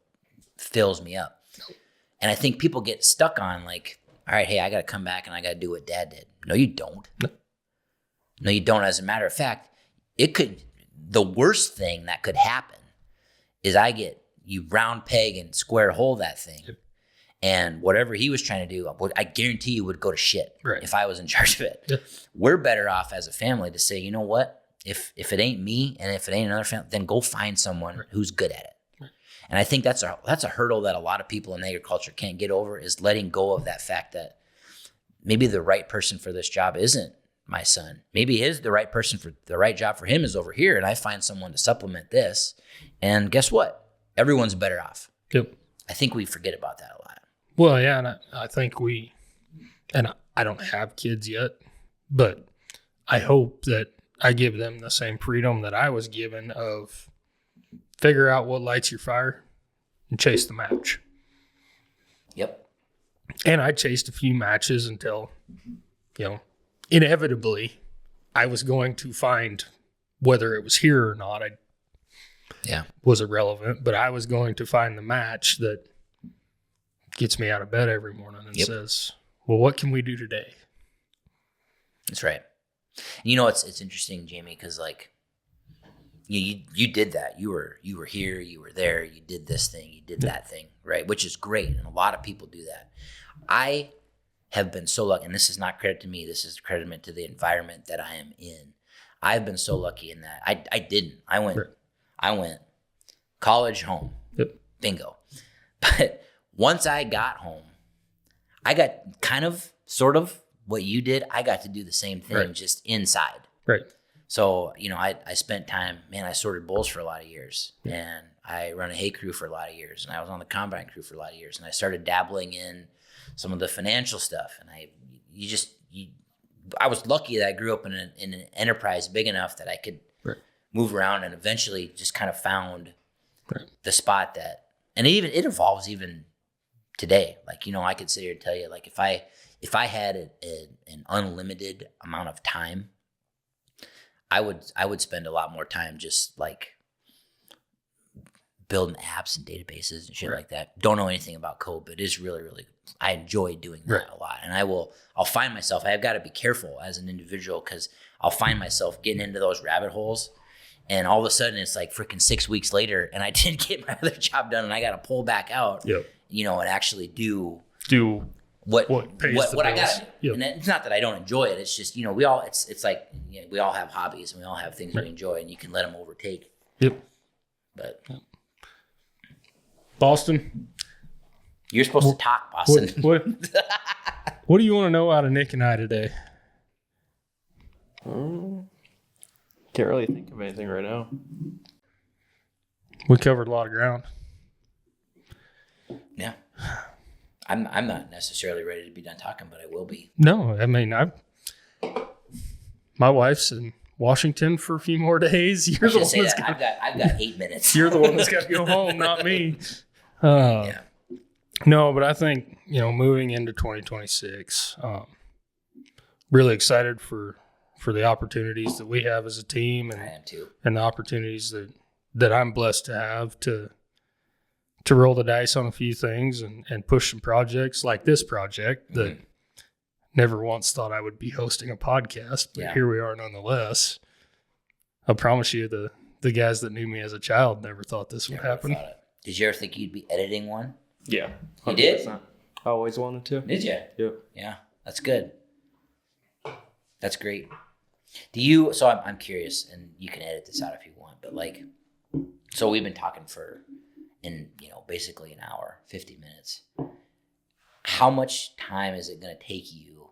fills me up. Nope. And I think people get stuck on like, all right, hey, I got to come back and I got to do what Dad did. No, you don't. No, you don't. As a matter of fact, the worst thing that could happen is I get you round peg and square hole that thing. Yep. And whatever he was trying to do, I guarantee you would go to shit if I was in charge of it. Yep. We're better off as a family to say, you know what? If it ain't me and if it ain't another family, then go find someone who's good at it. Right. And I think that's a hurdle that a lot of people in agriculture can't get over, is letting go of that fact that maybe the right person for this job isn't my son. Maybe the right person for the right job for him is over here, and I find someone to supplement this. And guess what? Everyone's better off. Yep. I think we forget about that a lot. Well, yeah, and I think I don't have kids yet, but I hope that I give them the same freedom that I was given of figure out what lights your fire and chase the match. Yep. And I chased a few matches until, inevitably I was going to find, whether it was here or not, was irrelevant, but I was going to find the match that gets me out of bed every morning and says, well, what can we do today? That's right. It's interesting, Jamie, because like you did that. You were here, you were there, you did this thing, you did that thing, right? Which is great, and a lot of people do that. I have been so lucky, and this is not credit to me. This is credit to the environment that I am in. I've been so lucky in that I went college, home, bingo. But once I got home, I got kind of, sort of, what you did. I got to do the same thing, just inside. Right. So, I spent time, I sorted bulls for a lot of years, and I run a hay crew for a lot of years, and I was on the combine crew for a lot of years, and I started dabbling in some of the financial stuff. And I was lucky that I grew up in an enterprise big enough that I could move around, and eventually just kind of found the spot that, and it evolves even today. Like, I could sit here and tell you, like, if I had an unlimited amount of time, I would spend a lot more time just like building apps and databases and shit like that. Don't know anything about code, but it is really, really, I enjoy doing that a lot. And I'll find myself, I've got to be careful as an individual because I'll find myself getting into those rabbit holes. And all of a sudden it's like freaking 6 weeks later and I didn't get my other job done and I got to pull back out, you know, and actually do what I got. And it's not that I don't enjoy it. It's just, you know, it's like, you know, we all have hobbies and we all have things we enjoy and you can let them overtake. But Boston, you're supposed to talk, Boston. What do you want to know out of Nick and I today? Can't really think of anything right now. We covered a lot of ground. Yeah. I'm not necessarily ready to be done talking, but I will be. No, I mean, my wife's in Washington for a few more days. You're the one that's I've got 8 minutes. You're the one that's got to go home, not me. No, but I think, you know, moving into 2026, really excited for the opportunities that we have as a team, and I am too, and the opportunities that I'm blessed to have to roll the dice on a few things and push some projects like this project that never once thought I would be hosting a podcast, but here we are nonetheless. I promise you the guys that knew me as a child never thought this would happen. Did you ever think you'd be editing one? Yeah. 100%. You did? I always wanted to. Did you? Yep. Yeah, that's good. That's great. Do you, so I'm curious, and you can edit this out if you want, but like, so we've been talking basically an hour, 50 minutes. How much time is it going to take you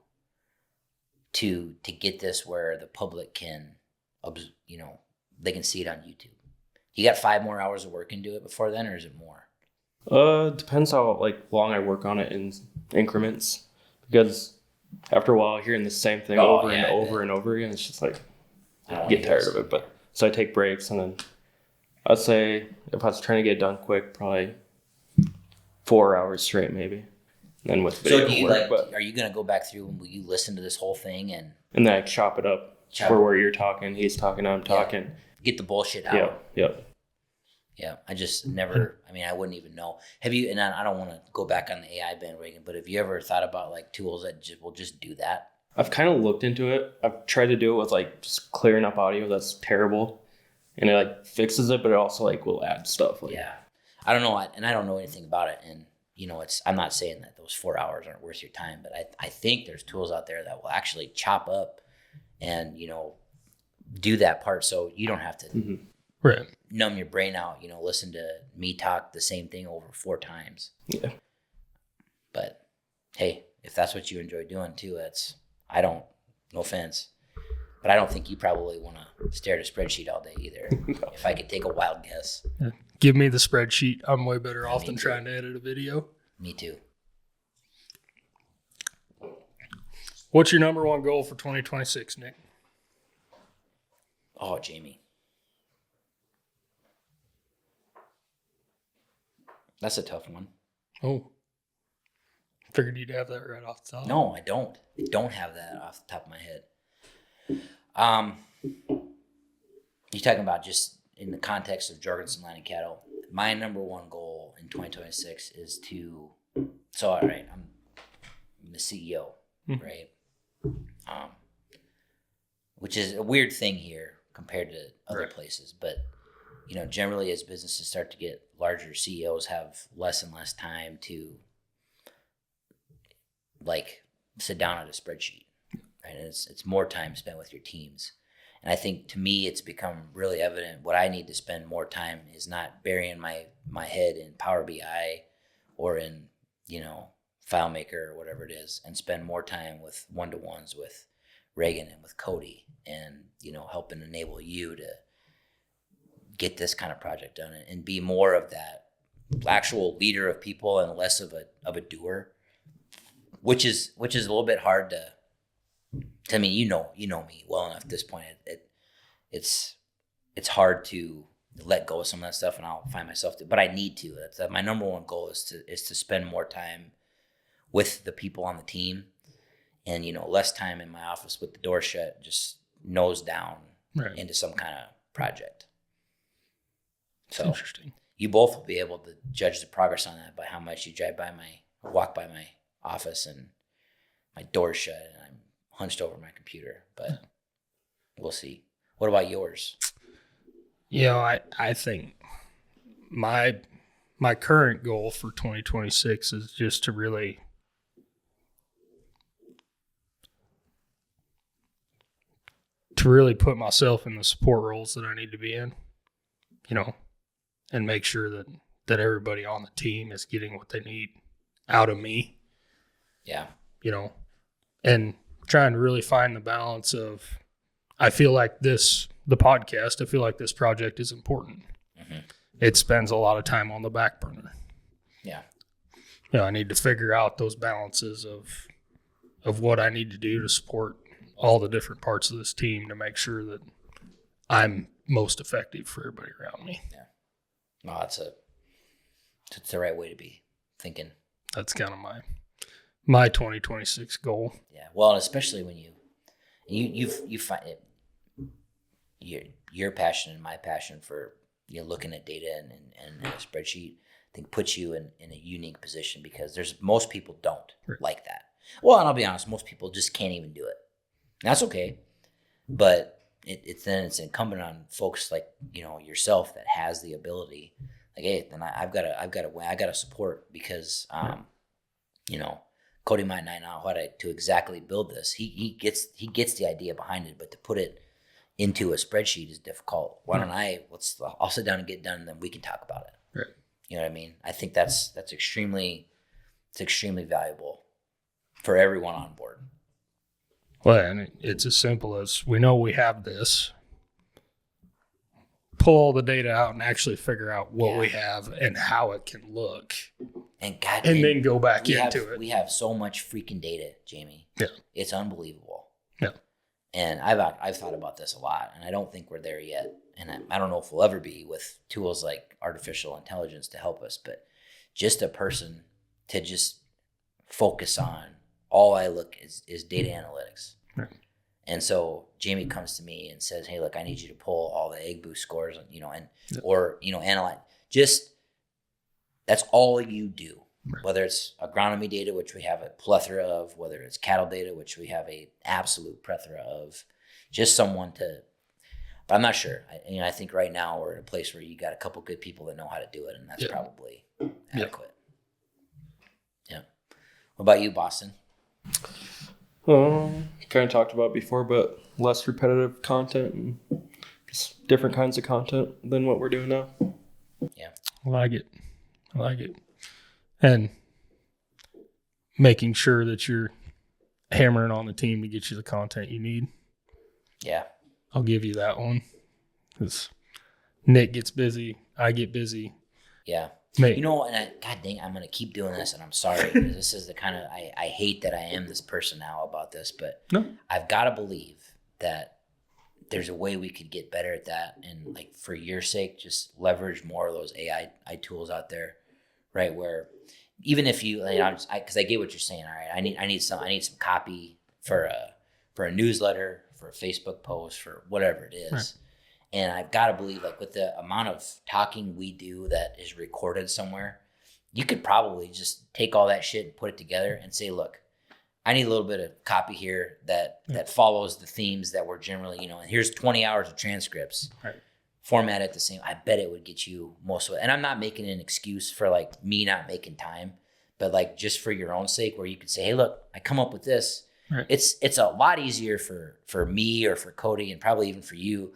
to get this where the public can, you know, they can see it on YouTube? You got 5 more hours of work into it before then, or is it more? Depends how long I work on it in increments, because after a while hearing the same thing over and over again, it's just like I get tired of it. But so I take breaks, and then I'd say if I was trying to get it done quick, probably 4 hours straight maybe. And then with video so do you work, are you gonna go back through and will you listen to this whole thing and then I chop it up for where you're talking, he's talking, I'm talking. Get the bullshit out. Yeah. I just never, I wouldn't even know. Have you, and I don't want to go back on the AI bandwagon, but have you ever thought about like tools that will just do that? I've kind of looked into it. I've tried to do it with like just clearing up audio that's terrible, and it like fixes it, but it also like will add stuff. I don't know, and I don't know anything about it, and you know, I'm not saying that those 4 hours aren't worth your time, but I think there's tools out there that will actually chop up and, you know, do that part so you don't have to numb your brain out, you know, listen to me talk the same thing over 4 times. Yeah. But hey, if that's what you enjoy doing too, no offense, but I don't think you probably want to stare at a spreadsheet all day either. No. If I could take a wild guess. Give me the spreadsheet. I'm way better off than trying to edit a video. Me too. What's your number one goal for 2026, Nick? Oh, Jamie. That's a tough one. Oh. Figured you'd have that right off the top. No, I don't. I don't have that off the top of my head. You're talking about just in the context of Jorgensen Land and Cattle. My number one goal in 2026 is all right, I'm the CEO, right? Which is a weird thing here compared to other places, but you know, generally as businesses start to get larger, CEOs have less and less time to like sit down at a spreadsheet, right? And it's more time spent with your teams. And I think to me, it's become really evident what I need to spend more time is not burying my head in Power BI or in, you know, FileMaker or whatever it is, and spend more time with one-to-ones with Reagan and with Cody and, you know, helping enable you to get this kind of project done and be more of that actual leader of people and less of a doer, which is a little bit hard to I mean, you know me well enough at this point. It's hard to let go of some of that stuff, and I'll find myself but I need to. That's my number one goal is to spend more time with the people on the team, and you know, less time in my office with the door shut, just nose down into some kind of project. So interesting. you both will be able to judge the progress on that by how much you walk by my office and my door's shut and I'm hunched over my computer. But we'll see. What about yours? I think my current goal for 2026 is just to really put myself in the support roles that I need to be in, and make sure that everybody on the team is getting what they need out of me. Yeah. And trying to really find the balance of, I feel like the podcast, I feel like this project is important. Mm-hmm. It spends a lot of time on the back burner. Yeah. I need to figure out those balances of what I need to do to support all the different parts of this team to make sure that I'm most effective for everybody around me. Yeah. No, it's the right way to be thinking. That's kind of my 2026 goal. Yeah. Well, and especially when you find it, your passion and my passion for looking at data and a spreadsheet, I think puts you in a unique position because most people don't like that. Well, and I'll be honest, most people just can't even do it. And that's okay, but it's incumbent on folks like yourself that has the ability. Like, hey, then I've got to support because Cody might not know how to exactly build this. He gets the idea behind it, but to put it into a spreadsheet is difficult. Why don't I'll sit down and get it done, and then we can talk about it. Right. You know what I mean? I think that's extremely valuable for everyone on board. Well, and it's as simple as we know we have this. Pull all the data out and actually figure out what we have and how it can look. And then go back into it. We have so much freaking data, Jamie. Yeah. It's unbelievable. Yeah. And I've thought about this a lot, and I don't think we're there yet. And I don't know if we'll ever be with tools like artificial intelligence to help us, but just a person to just focus on all I look is data analytics. Right. And so Jamie comes to me and says, "Hey, look, I need you to pull all the egg boost scores, or analyze. Just that's all you do. Right. Whether it's agronomy data, which we have a plethora of, whether it's cattle data, which we have a absolute plethora of. Just someone to. But I'm not sure. I think right now we're at a place where you got a couple good people that know how to do it, and that's probably adequate. Yeah. What about you, Boston? Kind of talked about before, but less repetitive content and just different kinds of content than what we're doing now. Yeah. I like it. And making sure that you're hammering on the team to get you the content you need. Yeah. I'll give you that one. Because Nick gets busy. I get busy. Yeah. Mate. God dang, I'm going to keep doing this, and I'm sorry. Because this is the kind of, I hate that I am this person now about this, but I've got to believe that there's a way we could get better at that. And like for your sake, just leverage more of those AI tools out there, right? Where even if you, because I get what you're saying. All right, I need some copy for a newsletter, for a Facebook post, for whatever it is. Right. And I've got to believe, like, with the amount of talking we do that is recorded somewhere, you could probably just take all that shit and put it together and say, look, I need a little bit of copy here that follows the themes that we're generally, and here's 20 hours of transcripts. Right. Format it the same. I bet it would get you most of it. And I'm not making an excuse for, like, me not making time, but, like, just for your own sake, where you could say, hey, look, I come up with this. Right. It's a lot easier for me or for Cody and probably even for you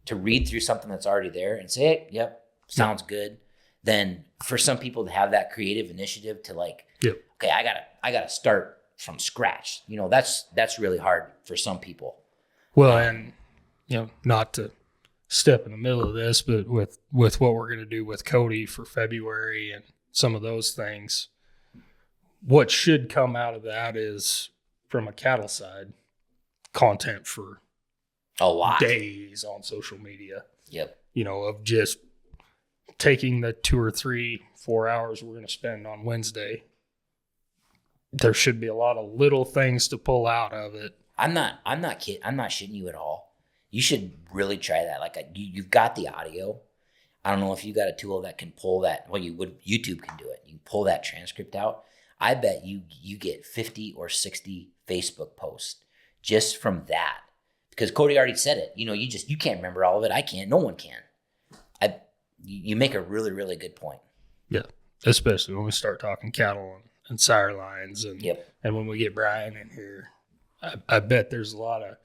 to read through something that's already there and say, hey, yep, sounds good, than for some people to have that creative initiative to okay, I gotta start from scratch. That's really hard for some people. Well, and not to step in the middle of this, but with what we're gonna do with Cody for February and some of those things, what should come out of that is, from a cattle side, content for a lot days on social media. Yep. Of just taking the 2 or 3, 4 hours we're going to spend on Wednesday. There should be a lot of little things to pull out of it. I'm not kidding. I'm not shitting you at all. You should really try that. Like, you've got the audio. I don't know if you got a tool that can pull that. Well, YouTube can do it. You can pull that transcript out. I bet you get 50 or 60 Facebook posts just from that. Because Cody already said it. You can't remember all of it. I can't. No one can. You make a really, really good point. Yeah, especially when we start talking cattle and sire lines, and when we get Brian in here, I bet there's a lot of,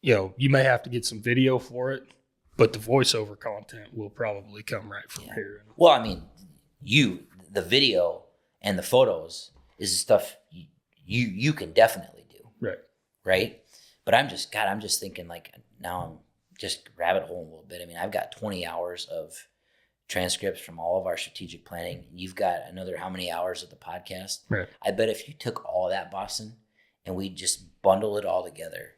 you may have to get some video for it, but the voiceover content will probably come right from here. Well, I mean, the video and the photos is the stuff you can definitely do. Right. But I'm just thinking, like, now I'm just rabbit hole a little bit. I mean, I've got 20 hours of transcripts from all of our strategic planning. You've got another how many hours of the podcast? Right. I bet if you took all that, Boston, and we just bundle it all together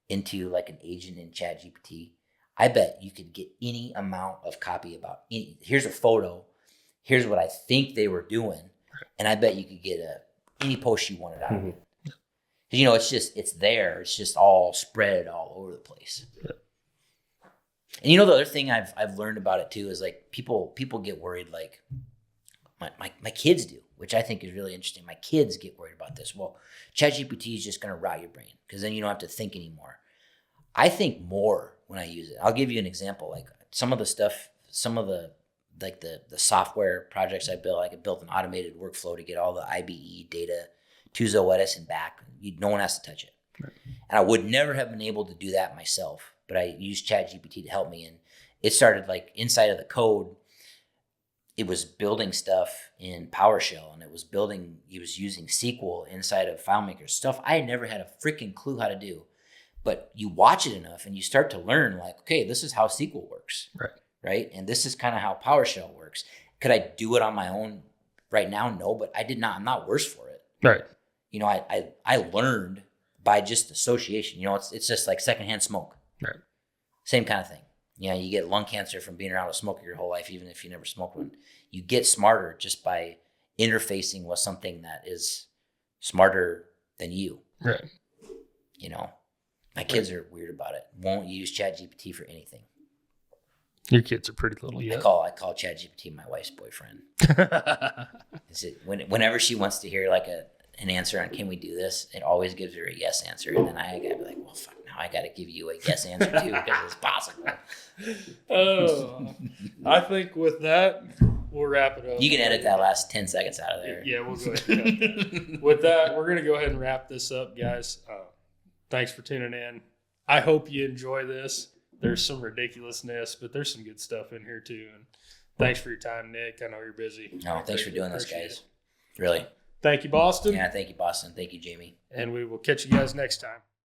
into like an agent in ChatGPT, I bet you could get any amount of copy about here's a photo, here's what I think they were doing, and I bet you could get any post you wanted out of it. Because it's there. It's just all spread all over the place. Yeah. And the other thing I've learned about it too is, like, people get worried, like my kids do, which I think is really interesting. My kids get worried about this. Well, ChatGPT is just going to rot your brain because then you don't have to think anymore. I think more when I use it. I'll give you an example. Like, some of the software projects I built, I built an automated workflow to get all the IBE data to Zoetis and back. No one has to touch it. Right. And I would never have been able to do that myself, but I used ChatGPT to help me. And it started, like, inside of the code, it was building stuff in PowerShell, and it was using SQL inside of FileMaker, stuff I had never had a freaking clue how to do. But you watch it enough and you start to learn, like, okay, this is how SQL works. Right? And this is kind of how PowerShell works. Could I do it on my own right now? No, but I did not. I'm not worse for it. Right. I learned by just association. It's just like secondhand smoke. Right. Same kind of thing. You get lung cancer from being around a smoker your whole life, even if you never smoked one. You get smarter just by interfacing with something that is smarter than you. Right. My kids are weird about it. Won't use ChatGPT for anything. Your kids are pretty little yet. I call ChatGPT my wife's boyfriend. Whenever she wants to hear, like, an answer on, can we do this? It always gives her a yes answer. And then I got to be like, well, fuck, now I got to give you a yes answer too, because it's possible. Oh, I think with that, we'll wrap it up. You can edit that last 10 seconds out of there. Yeah, we'll go ahead and cut that. With that, we're going to go ahead and wrap this up, guys. Thanks for tuning in. I hope you enjoy this. There's some ridiculousness, but there's some good stuff in here too. And thanks for your time, Nick. I know you're busy. No, thanks for doing this, guys. Really. Thank you, Boston. Yeah, thank you, Boston. Thank you, Jamie. And we will catch you guys next time.